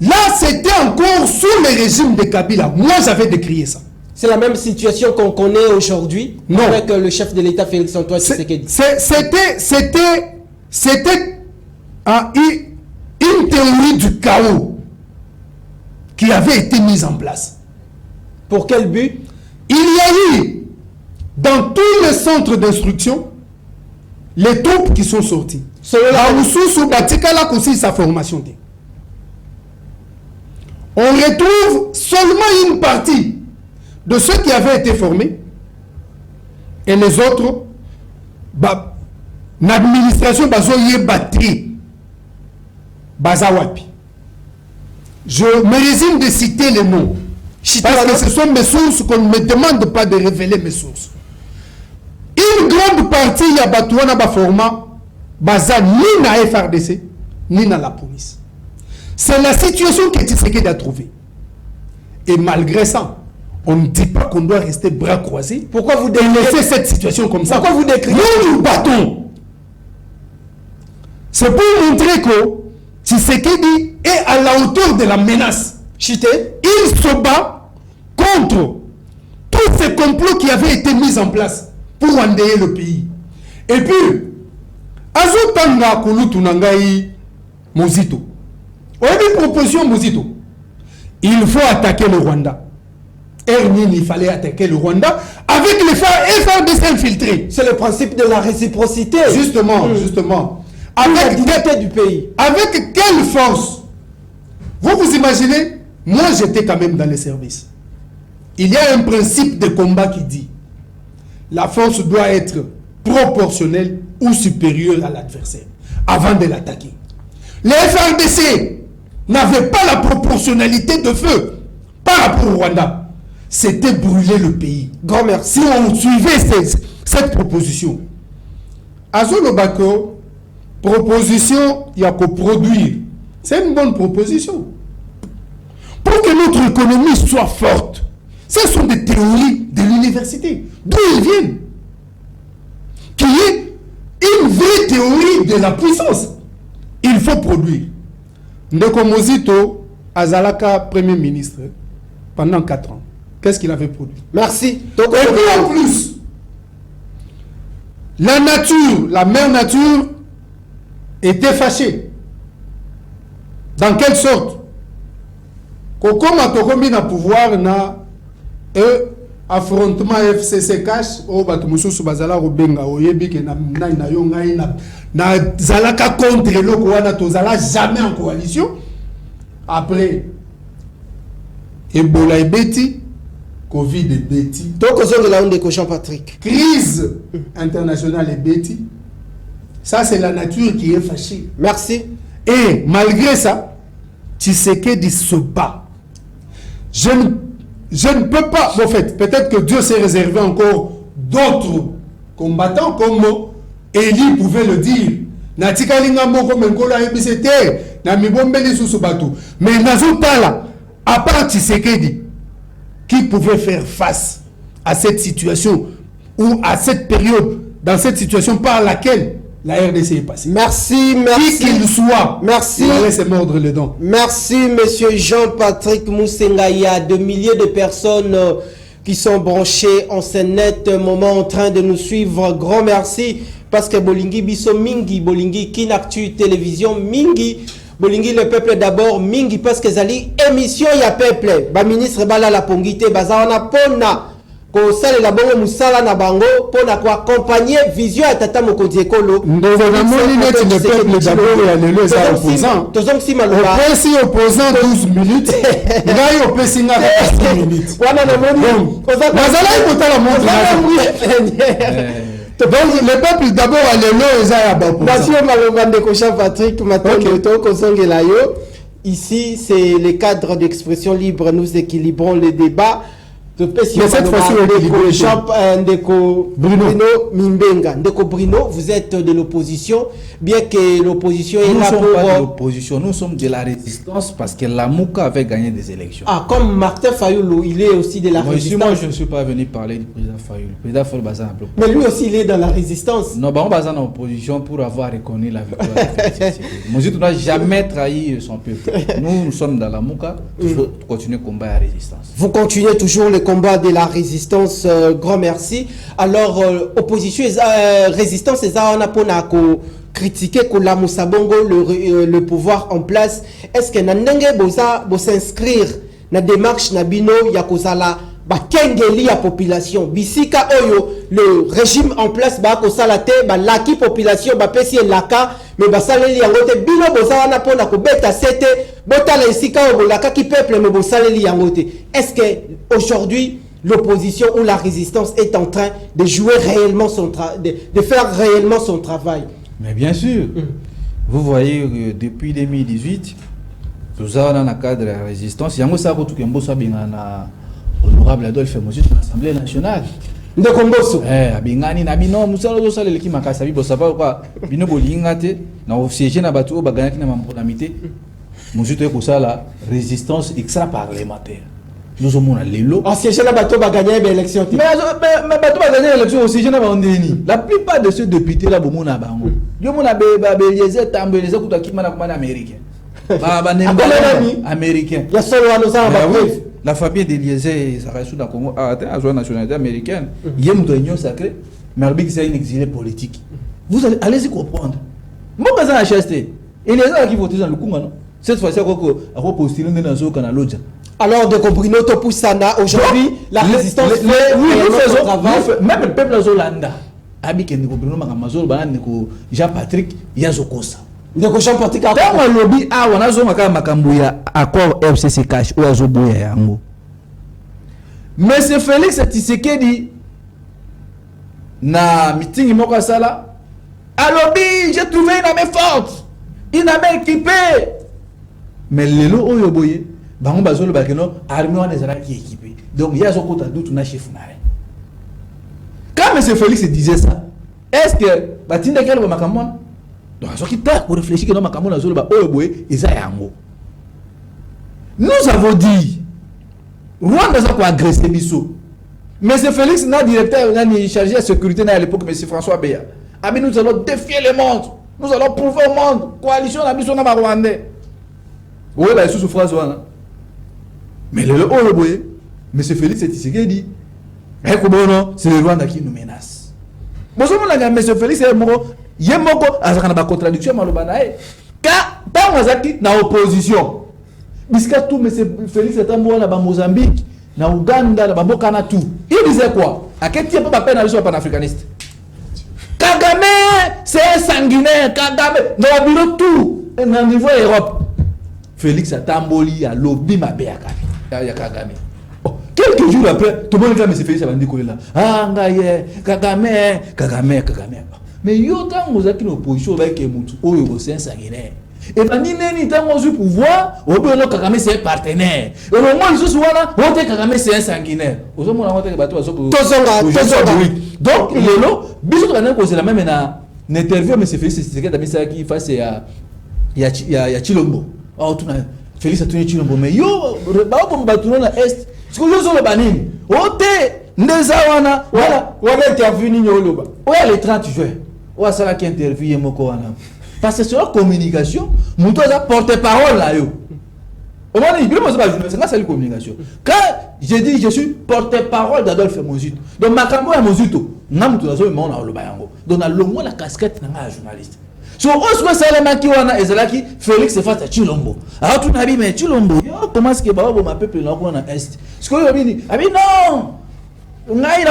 Speaker 2: là, c'était encore sous le régime de Kabila. Moi, j'avais décrié ça.
Speaker 1: C'est la même situation qu'on connaît aujourd'hui avec le chef de l'État Félix Antoine Tshisekedi.
Speaker 2: C'était une théorie du chaos qui avait été mise en place.
Speaker 1: Pour quel but?
Speaker 2: Il y a eu dans tous les centres d'instruction les troupes qui sont sorties. Sa formation. On retrouve seulement une partie de ceux qui avaient été formés et les autres, l'administration bazoye batterie bazawapi. Je me résigne de citer les noms parce que ce sont mes sources qu'on ne me demande pas de révéler mes sources. Une grande partie ya batouana ba format baza ni na FRDC ni na la police. C'est la situation que Tshisekedi a trouvée. Et malgré ça, on ne dit pas qu'on doit rester bras croisés.
Speaker 1: Pourquoi vous
Speaker 2: laissez cette situation comme ça?
Speaker 1: Pourquoi vous décrivez?
Speaker 2: Nous nous battons. C'est pour montrer que Tshisekedi est à la hauteur de la menace.
Speaker 1: Chité.
Speaker 2: Il se bat contre tous ces complots qui avaient été mis en place pour endayer le pays. Et puis, Azotanga Kulutunangai Mozito. On a une proposition Mozito. Il faut attaquer le Rwanda. Il fallait attaquer le Rwanda avec les FARDC infiltrés.
Speaker 1: C'est le principe de la réciprocité.
Speaker 2: Justement.
Speaker 1: Avec l'unité du pays.
Speaker 2: Avec quelle force? Vous imaginez? Moi, j'étais quand même dans les services. Il y a un principe de combat qui dit la force doit être proportionnelle ou supérieure à l'adversaire avant de l'attaquer. Les FARDC n'avaient pas la proportionnalité de feu par rapport au Rwanda. C'était brûler le pays.
Speaker 1: Grand merci.
Speaker 2: Si on suivait cette proposition, Azolo Bako, proposition, il y a qu'à produire. C'est une bonne proposition. Pour que notre économie soit forte, ce sont des théories de l'université. D'où ils viennent? Qui est une vraie théorie de la puissance. Il faut produire. Ndeko Mozito Azalaka, Premier ministre, pendant 4 ans. Qu'est-ce qu'il avait produit?
Speaker 1: Merci.
Speaker 2: Et puis en plus, la nature, la mère nature, était fâchée. Dans quelle sorte? Kokoma tokomi na pouvoir na affrontement FCC cash o batu mususu bazala robenga oyebi ke na yo ngai na zalaka contre loko wana tozala jamais en coalition. Après Ebola ebeti, Covid ebeti,
Speaker 1: tokozonga la onde ko Jean-Patrick.
Speaker 2: Crise internationale ebeti. Ça c'est la nature qui est fâchée.
Speaker 1: Merci.
Speaker 2: Et malgré ça, Tshisekedi se bat. Je ne peux pas, en fait, peut-être que Dieu s'est réservé encore d'autres combattants comme Élie pouvait le dire. Mais Nazotala, à part Tshisekedi, qui pouvait faire face à cette situation ou à cette période, dans cette situation par laquelle la RDC est passée.
Speaker 1: Merci, merci.
Speaker 2: Qui qu'il soit,
Speaker 1: merci.
Speaker 2: Il allait se mordre les dents.
Speaker 1: Merci, monsieur Jean-Patrick Moussenga. Il y a de milliers de personnes qui sont branchés en scène net, moment en train de nous suivre. Grand merci parce que Bolingi Biso Mingi, Bolingi Kinactu Télévision Mingi, Bolingi le peuple d'abord Mingi parce que Zali émission ya peuple. Ba ministre bala la pongité, bazawana pona. Ko sale la bongo musala na bango pona ko accompagner vision ya tata mokonzi ekolo.
Speaker 2: Gouvernement net le peuple d'abord ya lelo za opposant.
Speaker 1: Tozong si maloba.
Speaker 2: Opesi opposant 12 minutes. Ngai opesi nga 10 minutes.
Speaker 1: Wana na moni.
Speaker 2: Bazala ikotala montre. Donc le peuple d'abord à lelo za ya ba.
Speaker 1: Monsieur maloba ndeko Jean Patrick Matongo toko zongela yo. Ici c'est le cadre d'expression libre, nous équilibrons les débats. Mais cette fois-ci, Bruno Mimbenga. Ndeko Bruno, vous êtes de l'opposition, bien que l'opposition est là pour...
Speaker 7: Nous ne sommes pas de l'opposition, nous sommes de la résistance parce que la Mouka avait gagné des élections.
Speaker 1: Ah, comme Martin Fayoulou, il est aussi de la résistance.
Speaker 7: Moi, je ne suis pas venu parler du président Fayoulou. Le président Fayoulou Bazan.
Speaker 1: Mais lui aussi, il est dans la résistance.
Speaker 7: Non, on Bazan en opposition pour avoir reconnu la victoire. Mouzit n'a jamais trahi son peuple. Nous sommes dans la Mouka, toujours continuer le combat à la résistance.
Speaker 1: Vous continuez toujours le combat de la résistance, grand merci. Alors, opposition, résistance, on a pour critiquer que la Moussabongo, le pouvoir en place. Est-ce que Nandenge Boza s'inscrire dans la démarche Nabino Yakozala Bakengeli la population Bisika Oyo, le régime en place Bakosalate, Laki population, Bapesi Laka, mais Basaleli Yangote, Bino Boza on a pour Beta Sete, Botala Isika Obolaka qui peuple, mais Bosaleli Yangote. Est-ce que aujourd'hui l'opposition ou la résistance est en train de jouer réellement de faire réellement son travail?
Speaker 7: Mais bien sûr, vous voyez que depuis 2018, nous avons dans le cadre de la résistance, il y a un honorable Adolphe Mouzit de l'Assemblée nationale.
Speaker 1: De Komboso.
Speaker 7: Abingani na bino musalo zo sale leki makasa bibo sava kwa bino bolinga te na siéger na batu baganya na mamponamité. Mouzit ko sala résistance extra parlementaire. Nous sommes à l'élo.
Speaker 1: En siéger na batu baganya élection.
Speaker 7: Mais batu baganya élection au siéger na bandeni. La plupart de ces députés là bomona bango. Yo mona be Eliezer Tambeleza kutakima na kumana américain. Ba nemba américain.
Speaker 1: Ya solo anoza ba preuve.
Speaker 7: La famille d'Eliezer Sarasou dans le Congo a atteint la nationalité américaine. Il y a une réunion sacrée, mais c'est un exilé politique. Vous allez-y comprendre. Moi, je suis en HST. Eliezer qui vote dans le Congo, cette fois-ci, il faut postuler dans le Canada.
Speaker 1: Alors, de Bruno Topoussana, aujourd'hui, la résistance
Speaker 7: oui, nous faisons, même le peuple de Zolanda, avec Bruno Magamazol, Jean-Patrick Yazokosa.
Speaker 1: Ndeko Jean Patrick
Speaker 7: Tango lobby wana zo makala makambo ya accord FCC cash ou azoboya yango. Monsieur Félix Tshisekedi na meeting moko sala à lobby, j'ai trouvé une armée forte, une armée équipée. Mais lelo oyo boye bango bazolo bakeno armée wana ezala ki équipée. Donc il y a zo kota doute na chef na. Quand monsieur Félix disait ça, est-ce que batinda kelo makambo? Donc, ce qui t'a pour réfléchir que nous avons dit, Rwanda a agressé Bissou. Mais c'est Félix, notre directeur, chargé de la sécurité à l'époque, M. François Béa. Nous allons défier le monde. Nous allons prouver au monde. Coalition à Bissou na Rwandais. Oui, là, il y a souffrance. Mais le boy, M. Félix Tshisekedi, c'est le Rwanda qui nous menace. Bon, M. Félix est mort. Yemoko azakana ba contradiction maloba na e ka tangazaki na opposition biska tout mais Félix Tambo na ba Mozambique na Uganda na ba mboka na tout il disait quoi aketi pas ba peine na panafricaniste Kagame c'est un sanguinaire Kagame dans bureau tout na niveau Europe Félix Tamboli a lobby ma be ya Kagame quelques jours après tout le monde dit mais Félix a dit quoi là ah ngaye Kagame mais yo tant vous êtes en opposition avec Mutu oyo c'est un sanguinaire et ben ni tant au pouvoir au bien Kagame c'est un partenaire et au moins ils sont là on dit Kagame c'est un sanguinaire aux hommes on va bateau donc lelo biso to na cause la même na interview mais c'est Félix c'est que d'abord qui face ya Chilombo oh tout na Félix a tenu Chilombo mais yo ba bon bateau na est ce que yo so le banini ote ndeza wana
Speaker 1: voilà interview ni nyoloba
Speaker 7: ouais le 30 juin ouais ça là qui interview moko wana parce que sur la communication muto za porte-parole là yo au moins il peut pas journaliste c'est ça la communication quand
Speaker 8: J'ai dit, je suis porte-parole d'Adolphe Mozito. Donc, ma campagne à Mozito, donc, on a longuement la casquette d'un journaliste. So, on se voit qui wana ezalaki Félix face à Chilombo. Alors, tout n'a dit, mais Chilombo, comment est-ce que ma peuple là, on a est? Ce qu'on a dit, non! Mais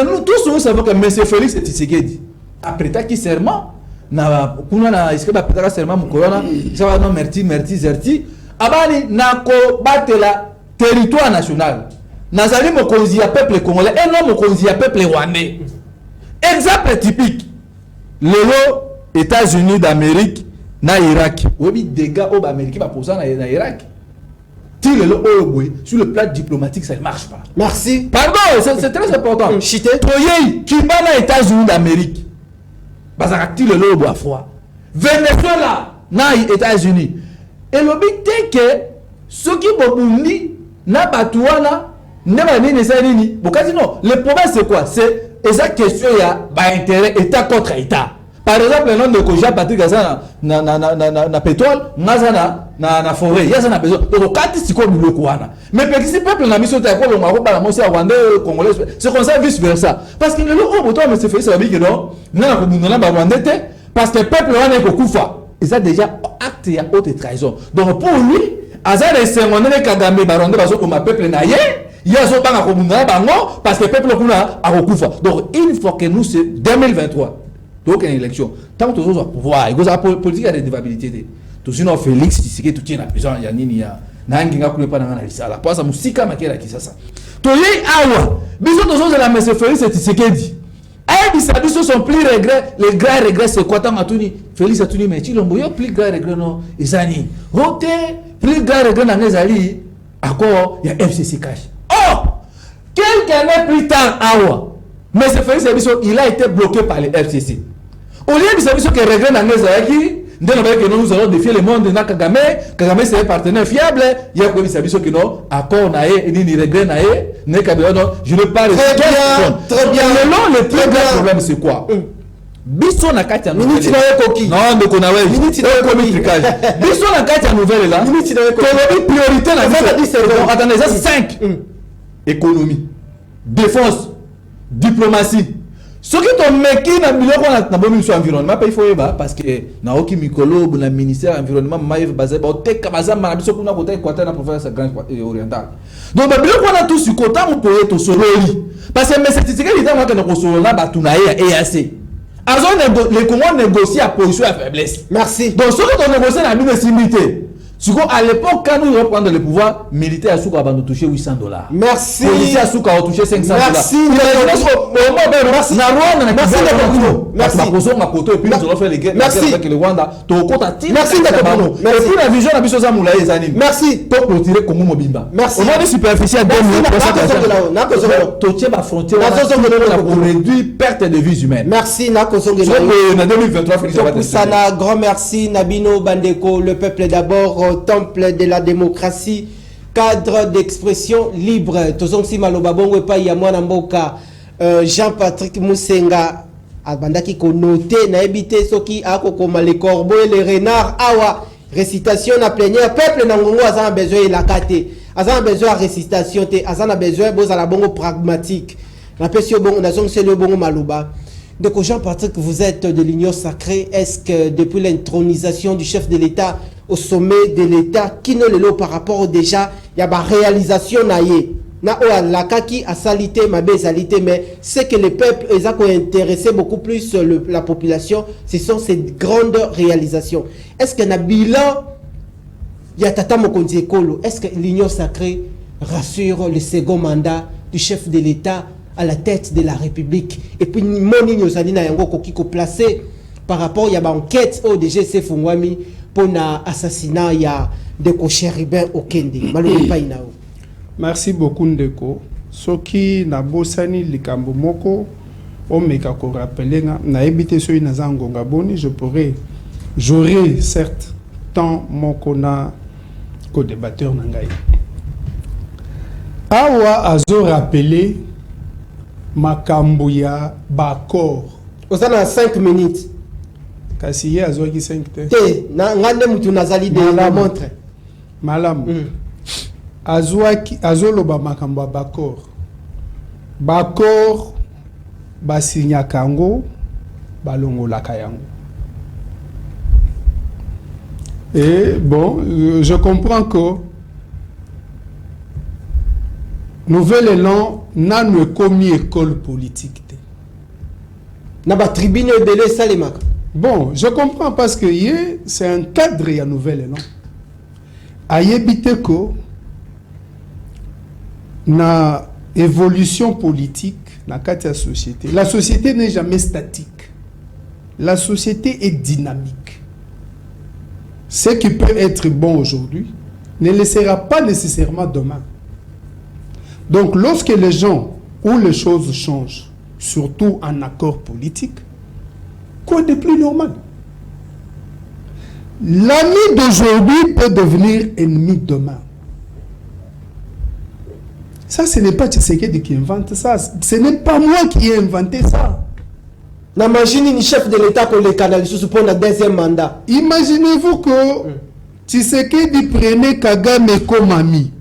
Speaker 8: nous tous, nous savons que M. Félix Tshisekedi, après qui serment, est-ce que va serment Moukorona, ça va non, merci, zerti, abani, nako batela territoire national. Nazali mokonzi ya peuple congolais et non mokonzi ya peuple rwandais. Exemple typique. Lelo États-Unis d'Amérique na Irak. Oui, des gars au Amérique va poser na Irak. Sur le plan diplomatique, ça ne marche pas.
Speaker 1: Merci.
Speaker 8: Pardon, c'est très important.
Speaker 1: Chité.
Speaker 8: Toyei, qui va aux États-Unis d'Amérique. Bazarati le lobo à froid. Venezuela, na États-Unis. Et le but est que ceux qui vont na batouana, n'a ni nini. Non, le problème c'est quoi? C'est esa question ya ba intérêt État contre État. Par exemple, le nom de Koja Patrick Gaza na pétrole, na forêt, il y a ça besoin. Donc, quand c'est quoi le Kouana. Mais parce que si peuple n'a mis sur terre, on va pas la à Rwanda, Congolais, c'est comme ça vice versa. Parce que le lot au bouton, mais c'est fait ça que non, n'a pas Rwanda, parce que le peuple là n'est Koufa. Et ça déjà acte et haute trahison. Donc pour lui, Azar et Sermon Kagame Baronde, parce que ma peuple n'a rien. Il y a ce banc à Komuna, parce que le peuple a Koufa. Donc il faut que nous, c'est 2023. Donc une élection. Tant que nous avons pouvoir, il y a une politique de dévabilité. Tout sinon Félix, c'est que tout tient la prison, il y a nini ya. Nanginga kule pa nanga na lisala. Pour ça musika makela kisasa. Toyei awa. Biso tozo de la messe Félix et Tshisekedi. Aïe biso sont plus regrets, les grands regrets c'est quoi tant atuni Félix atuni mais Chilombo yo plus grand regret non ezani. Rote plus grand regret na ngezali encore il y a FCC cash. Oh! Quelques années plus tard awa. Mais ce Félix il a été bloqué par les FCC. Au lieu de savoir que regret dans les aïe, nous allons défier le monde de Kagame. Kagame c'est un partenaire fiable. Il y a quoi savoir que non, accord naé, ni regret naé, ne Kagame non. Je ne parle pas. Très bien. Le plus grand problème c'est quoi? Biso na kati ya nouvelle. Non, donc on a ouais. Minute na komi tricage. Biso na kati ya nouvelle là. Minute na komi priorité la vie. Attendez, ça 5. Économie, défense, diplomatie. Ce qui est meki na million na bomi sur environnement pas il faut parce que na oki mikolo na ministère environnement maïf basé ba te kabaza ma biso kuna côté équateur na province grand oriental. Donc ba million na tout sur côté on peut to sololi parce que mais c'est ce que l'idée moi que na solola ba tunaye EAC. Azon les Congolais négocient à position à faiblesse. Merci. Donc ce que on négocie na municipalité. À l'époque, quand nous reprendre le pouvoir, militaire à Souka va nous toucher $800. Merci. Policier à Souka va toucher $500. Merci. Merci. Merci. Merci. Avec le Rwanda, merci. Merci. La vision de Bisoza Moulaye et Zanin. Merci. Pour retirer Kongo Mobimba. Merci. On a des superficies à 2000. Pour réduire perte de vies humaines. Merci. En 2023,
Speaker 1: Sana, grand merci. Nabino Bandeko, le peuple d'abord. Temple de la démocratie, cadre d'expression libre. Tozongsi maloba bongo pa ya mwana mboka Jean-Patrick Moussenga abandaki ko noter na ebité soki akokoma les corbeaux et les renards awa récitation na plénière peuple na ngongo azana besoin la kate azana besoin récitation te azana besoin bozala bongo pragmatique na pesio bongo nazongsi le bongo maloba. Donc Jean-Patrick, vous êtes de l'Union sacrée. Est-ce que depuis l'intronisation du chef de l'État au sommet de l'État, qui ne le lot par rapport déjà, il y a une réalisation naïe. Na la kaki a salité, ma salité, mais c'est que les peuples, ils ont intéressé beaucoup plus la population, ce sont ces grandes réalisations. Est-ce que na bilan, il y a Tata Mokonzi Ekolo, est-ce que l'Union sacrée rassure le second mandat du chef de l'État à la tête de la République? Et puis moni nyozali na yango kokiko placé par rapport ya ba enquête au DGC Fungwami pour na assassinat ya Ndeko Chérubin Okende maloni pa inao.
Speaker 2: Merci beaucoup Ndeko. Soki na bosani likambo moko o meka ko rappeler na ebité so ina zangonga boni j'aurais certes tant moko na ko débatteur na ngai. Awa azo rappeler makambo ya bakor.
Speaker 1: Osana 5 minutes.
Speaker 2: Kasi ye azoki 5 te.
Speaker 1: Te na ngande mutu nazali de la montre.
Speaker 2: Malam. azoloba makambo bakor. Bakor basinya kango balongola kayango. Et bon, je comprends que Nouvel Élan n'a ne commis école politique.
Speaker 1: Na ba tribune belé salemaka.
Speaker 2: Bon, je comprends parce que c'est un cadre à Nouvel Élan. Ayebite ko na évolution politique na kati ya société. La société n'est jamais statique. La société est dynamique. Ce qui peut être bon aujourd'hui ne le sera pas nécessairement demain. Donc, lorsque les gens ou les choses changent, surtout en accord politique, quoi de plus normal? L'ami d'aujourd'hui peut devenir ennemi demain. Ça, ce n'est pas Tshisekedi qui invente ça. Ce n'est pas moi qui ai inventé ça.
Speaker 1: N'imagine ni chef de l'État qu'on les canalise pour le deuxième mandat.
Speaker 2: Imaginez-vous que Tshisekedi prenait Kagame comme ami.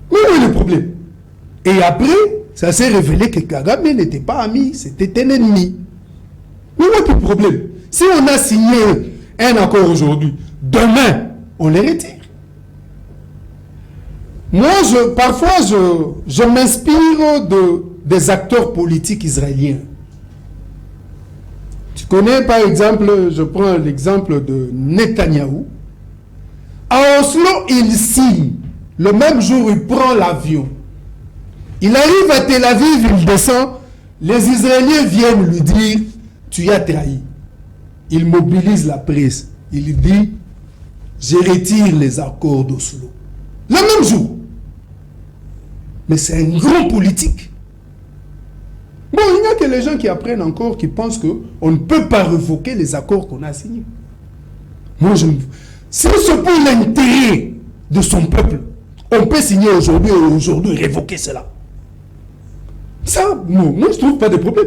Speaker 2: Mais où est le problème? Et après, ça s'est révélé que Kagame n'était pas ami, c'était un ennemi. Mais où est le problème? Si on a signé un accord aujourd'hui, demain, on les retire. Moi, parfois, je m'inspire des acteurs politiques israéliens. Tu connais, par exemple, je prends l'exemple de Netanyahou. À Oslo, il signe. Le même jour, il prend l'avion. Il arrive à Tel Aviv, il descend. Les Israéliens viennent lui dire, tu as trahi. Il mobilise la presse. Il dit, je retire les accords d'Oslo. Le même jour. Mais c'est un grand politique. Bon, il n'y a que les gens qui apprennent encore, qui pensent qu'on ne peut pas révoquer les accords qu'on a signés. Moi, si c'est pour l'intérêt de son peuple, on peut signer aujourd'hui et aujourd'hui révoquer cela. Ça, non, moi je ne trouve pas de problème.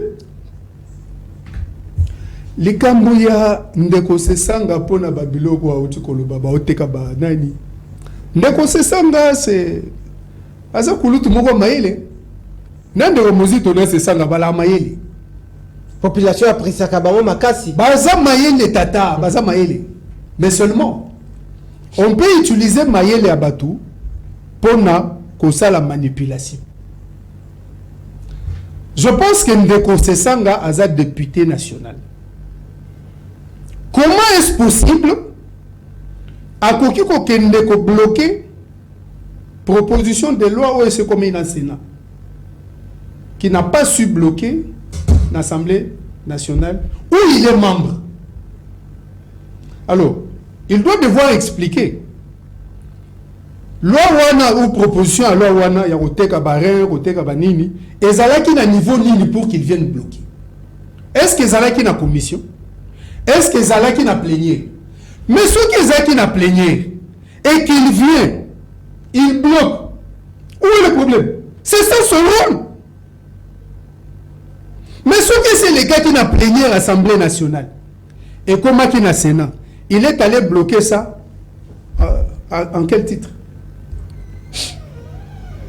Speaker 2: Les Kambouya, ndeko sesanga pona babiloko wa utikolo baba oteka ba nani. Ndeko sesanga c'est aza kulutu moko maele. Nandeko mozito na sesanga bala maele.
Speaker 1: Population a pris ça kabamo makasi.
Speaker 2: Baza maele tata, baza maele. Mais seulement on peut utiliser maele abatu pour la manipulation. Je pense que Ndeko Sesanga a député national. Comment est-ce possible à Kokiko Kendeko bloquer proposition de loi où est-ce comme dans le Sénat qui n'a pas su bloquer l'Assemblée nationale où il est membre? Alors, il doit devoir expliquer. Loi wana ou proposition à loi wana ya koteka barre, koteka banini, ezalaki na niveau nini pour qu'il vienne bloquer? Est-ce que ezalaki na commission? Est-ce que ezalaki na plénière? Mais ceux qui ezalaki na plénière et qu'il vient, il bloque. Où est le problème? C'est ça son rôle. Mais ceux qui c'est les gars qui na plénière Assemblée nationale et comment qui na Sénat, il est allé bloquer ça en quel titre?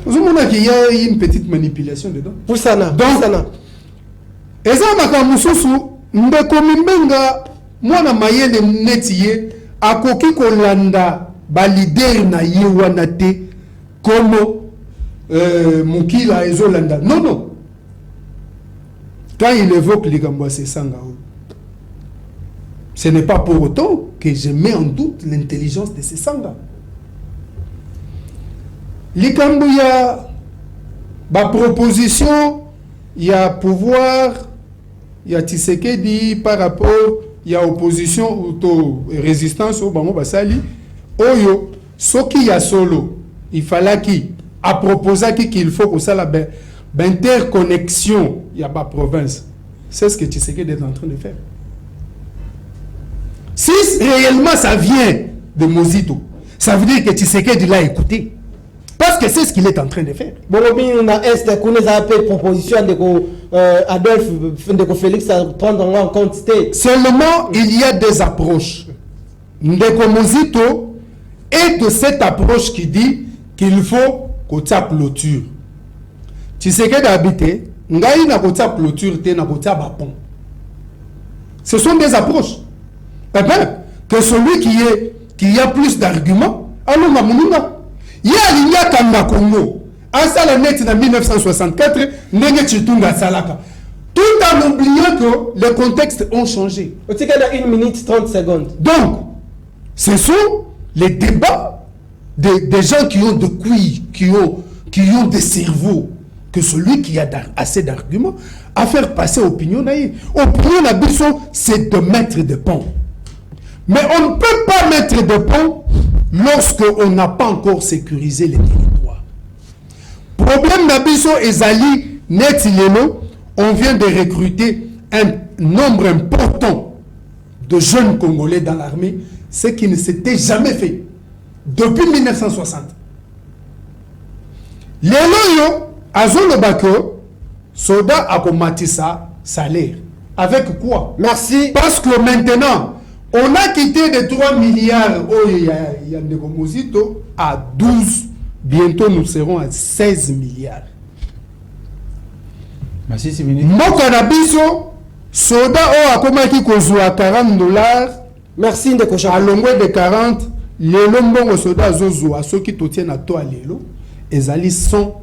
Speaker 2: Vous avez qu'il y a une petite manipulation dedans.
Speaker 1: Pour ça, donc,
Speaker 2: et ça, mwana mayele netiye akoki kolanda ba leader na ye wana te comme mukila ezolanda. Non, non. Quand il évoque les Gambouassé Sangao, ce n'est pas pour autant que je mets en doute l'intelligence de ces Sanga. Les Gambouya, ma proposition, il y a pouvoir, il y a Tshisekedi par rapport, il y a opposition ou résistance au Bango Basali. Oyo, ce qui y a solo, il fallait qu'il a proposé qu'il faut que ça la interconnexion, il y a pas province. C'est ce que Tshisekedi est en train de faire. Si réellement ça vient de Mozito, ça veut dire que Tshisekedi l'a écouté. Parce que c'est ce qu'il est en train de faire.
Speaker 1: Bon, on a une proposition de Adolphe de Félix à prendre en compte.
Speaker 2: Seulement, il y a des approches. Ndeko Mozito est de cette approche qui dit qu'il faut kotia clôture. Tshisekedi habité, ngai na kotia clôture te na kotia bapon. Ce sont des approches. Eh bien, que celui qui a plus d'arguments, alors mamunga. Il y a Kamba Congo. En salle net en 1964, Nenge Chitunga Salaka. Tout en oubliant que les contextes ont changé.
Speaker 1: Au ticket de 1 minute 30 secondes.
Speaker 2: Donc, ce sont les débats des gens qui ont de couilles, qui ont des cerveaux, que celui qui a assez d'arguments à faire passer opinion naïve. Opinion naïve, c'est de mettre des ponts. Mais on ne peut pas mettre de ponts lorsqu'on n'a pas encore sécurisé les territoires. Problème nabiso ezali net lelo, on vient de recruter un nombre important de jeunes Congolais dans l'armée, ce qui ne s'était jamais fait depuis 1960. Lelo yo azolo bako soda akomatisa salaire. Avec quoi?
Speaker 1: Merci.
Speaker 2: Parce que maintenant on a quitté de 3 milliards à 12. Bientôt, nous serons à 16 milliards.
Speaker 8: Merci, c'est minutes.
Speaker 2: Mon cannabis, soda, a comment qui cause à $40.
Speaker 1: Merci, Ndekocha.
Speaker 2: À l'ombre de 40, les lombons soda, zozo, à ceux qui te tiennent à toi, l'élo, ils allaient $115.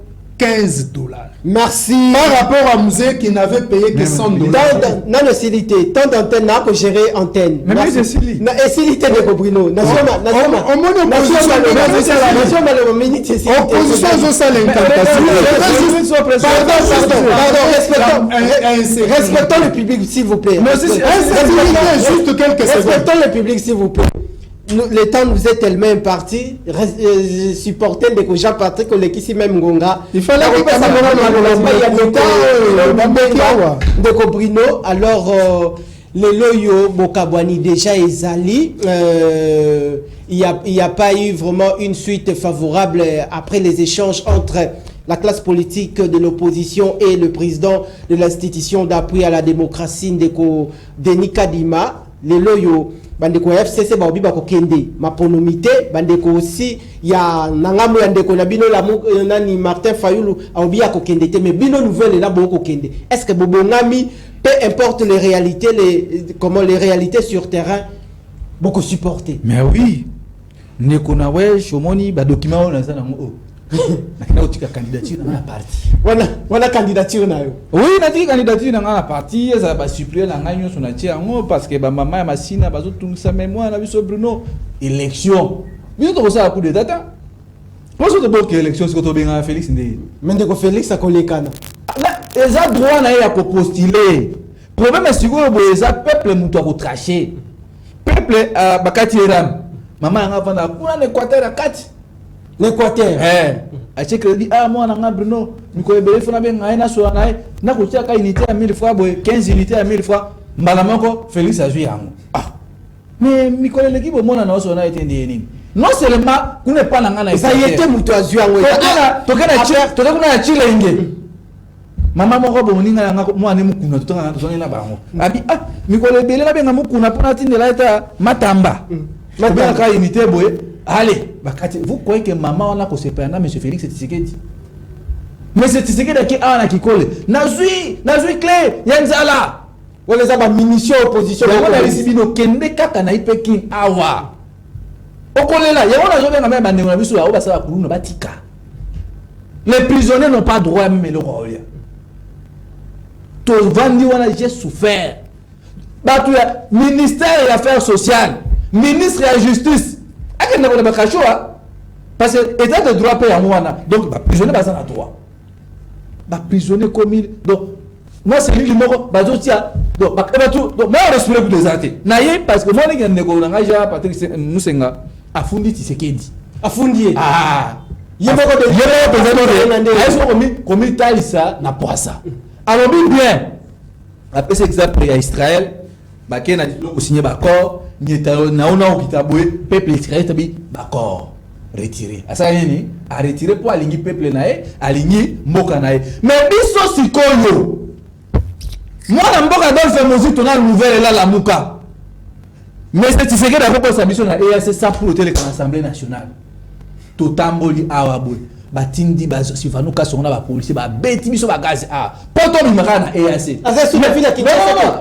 Speaker 1: Merci.
Speaker 2: Par rapport à Musée qui n'avait payé que $100.
Speaker 1: Non, non, silité. Tant d'antenne, n'a pas géré antenne.
Speaker 8: Mais c'est silité.
Speaker 1: Et silité de Bruno.
Speaker 2: Opposition, je sais l'incantation.
Speaker 1: Pardon, respectons le public, s'il vous plaît.
Speaker 2: Juste quelques secondes.
Speaker 1: Respectons le public, s'il vous plaît. Le temps nous est tellement imparti, supporter des gens Patrick Olekisi même Ngonga.
Speaker 2: Il fallait que ça
Speaker 1: de Bruno. Alors les loyo Bokabwani déjà ezali, il y a pas eu vraiment une suite favorable après les échanges entre la classe politique de l'opposition et le président de l'institution d'appui à la démocratie Ndeko Denis Kadima. Les loyo bandeko FCC ba obi ba kokende maponomité bandeko aussi ya nangamu ya ndeko na bino la nani Martin Fayulu obi ya kokende te mais bino nouvelle là bo kokende. Est-ce que bobongami peu importe les réalités les réalités sur terrain beaucoup supporter.
Speaker 8: Mais oui. Ndeko na we shomoni ba document on za nango. Nakina utika candidature na parti.
Speaker 1: Wana candidature na yo.
Speaker 8: Oui, na tika candidature na parti, ça va supprimer la ngagno son atia ngo parce que ba mama ya masina bazo tungisa mémoire na biso Bruno élection. Biso to ça coup d'état. Moi je te dis que élection c'est to benga Félix Ndé.
Speaker 1: Mendeko Félix akolekana.
Speaker 8: Là, eza droit na ya ko postuler. Problème c'est que eza peuple muto ko tracher. Peuple bakati eram. Mama nga vanda kuna l'Équateur à 4.
Speaker 1: L'Équateur.
Speaker 8: A che crédit moi na Bruno, miko ebele fona be ngai na so ngai na ko tia ka unité à 1000 fois boy 15 unités à 1000 fois mbala moko Félix a joué yango. Mais miko l'équipe au monde na so na été nini. Non seulement ku ne pas na ngana
Speaker 1: ça y était muto a joué yango.
Speaker 8: Tokana na chilenge. Mama moko bo ninga nga mo ane mukuna tokana na so na bango. Abi miko ebele na be nga mukuna pona tindela eta matamba. Matamba ka unité boy. Allez, vous croyez que maman on a qu'on se perd M. Félix Tshisekedi. Mais c'est Tshisekedi qui a na kikole. Nazui clé, yanzala.
Speaker 1: On les a ba munitions opposition.
Speaker 8: On a recevé nos kende kaka na ipekin awa. Okolela, ya on a jamais même bandé na biso ya obasa kulu na batika. Les prisonniers n'ont pas droit même le roi. Tout vandi wana j'ai souffert. Batu ya ministère des affaires sociales, ministre de la justice. Parce que l'état de droit paye à moi. Donc, les prisonniers sont à droit. Les prisonniers comme il. Donc, moi, c'est lui qui m'a dit donc, moi, je respecte pour des arrêtés. Parce que moi, je suis négocié Patrick Moussenga a fondé Tshisekedi.
Speaker 1: A fondé.
Speaker 8: Il y a comme il t'a dit ça, n'a pas ça. Alors, bien. Après cet exemple, il y a Israël. Baké n'a dit signé d'accord. Peuple israélien tabi d'accord retiré asa nini a retiré pour aligner peuple nae aligner mboka nae mais biso sikoyo moi na mboka dans fait musique on a nouvelle là la muka mais c'est Tshisekedi a proposé sa mission na EAC ça pour l'Assemblée nationale totamboli awa boy batindi sifanu kasonga ba policier ba beti biso ba gaz poto mi makana EAC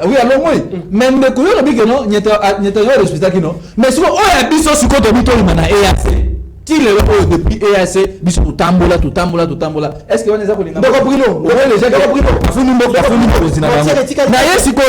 Speaker 8: oui alors moi même de koyo lobi que non nyeta respecta kino mais si o ya biso siko to bito na EAC ti le depuis EAC biso tutambola est-ce que on est ko linga ndoko brino les gens ko brino funu ndoko na yesiko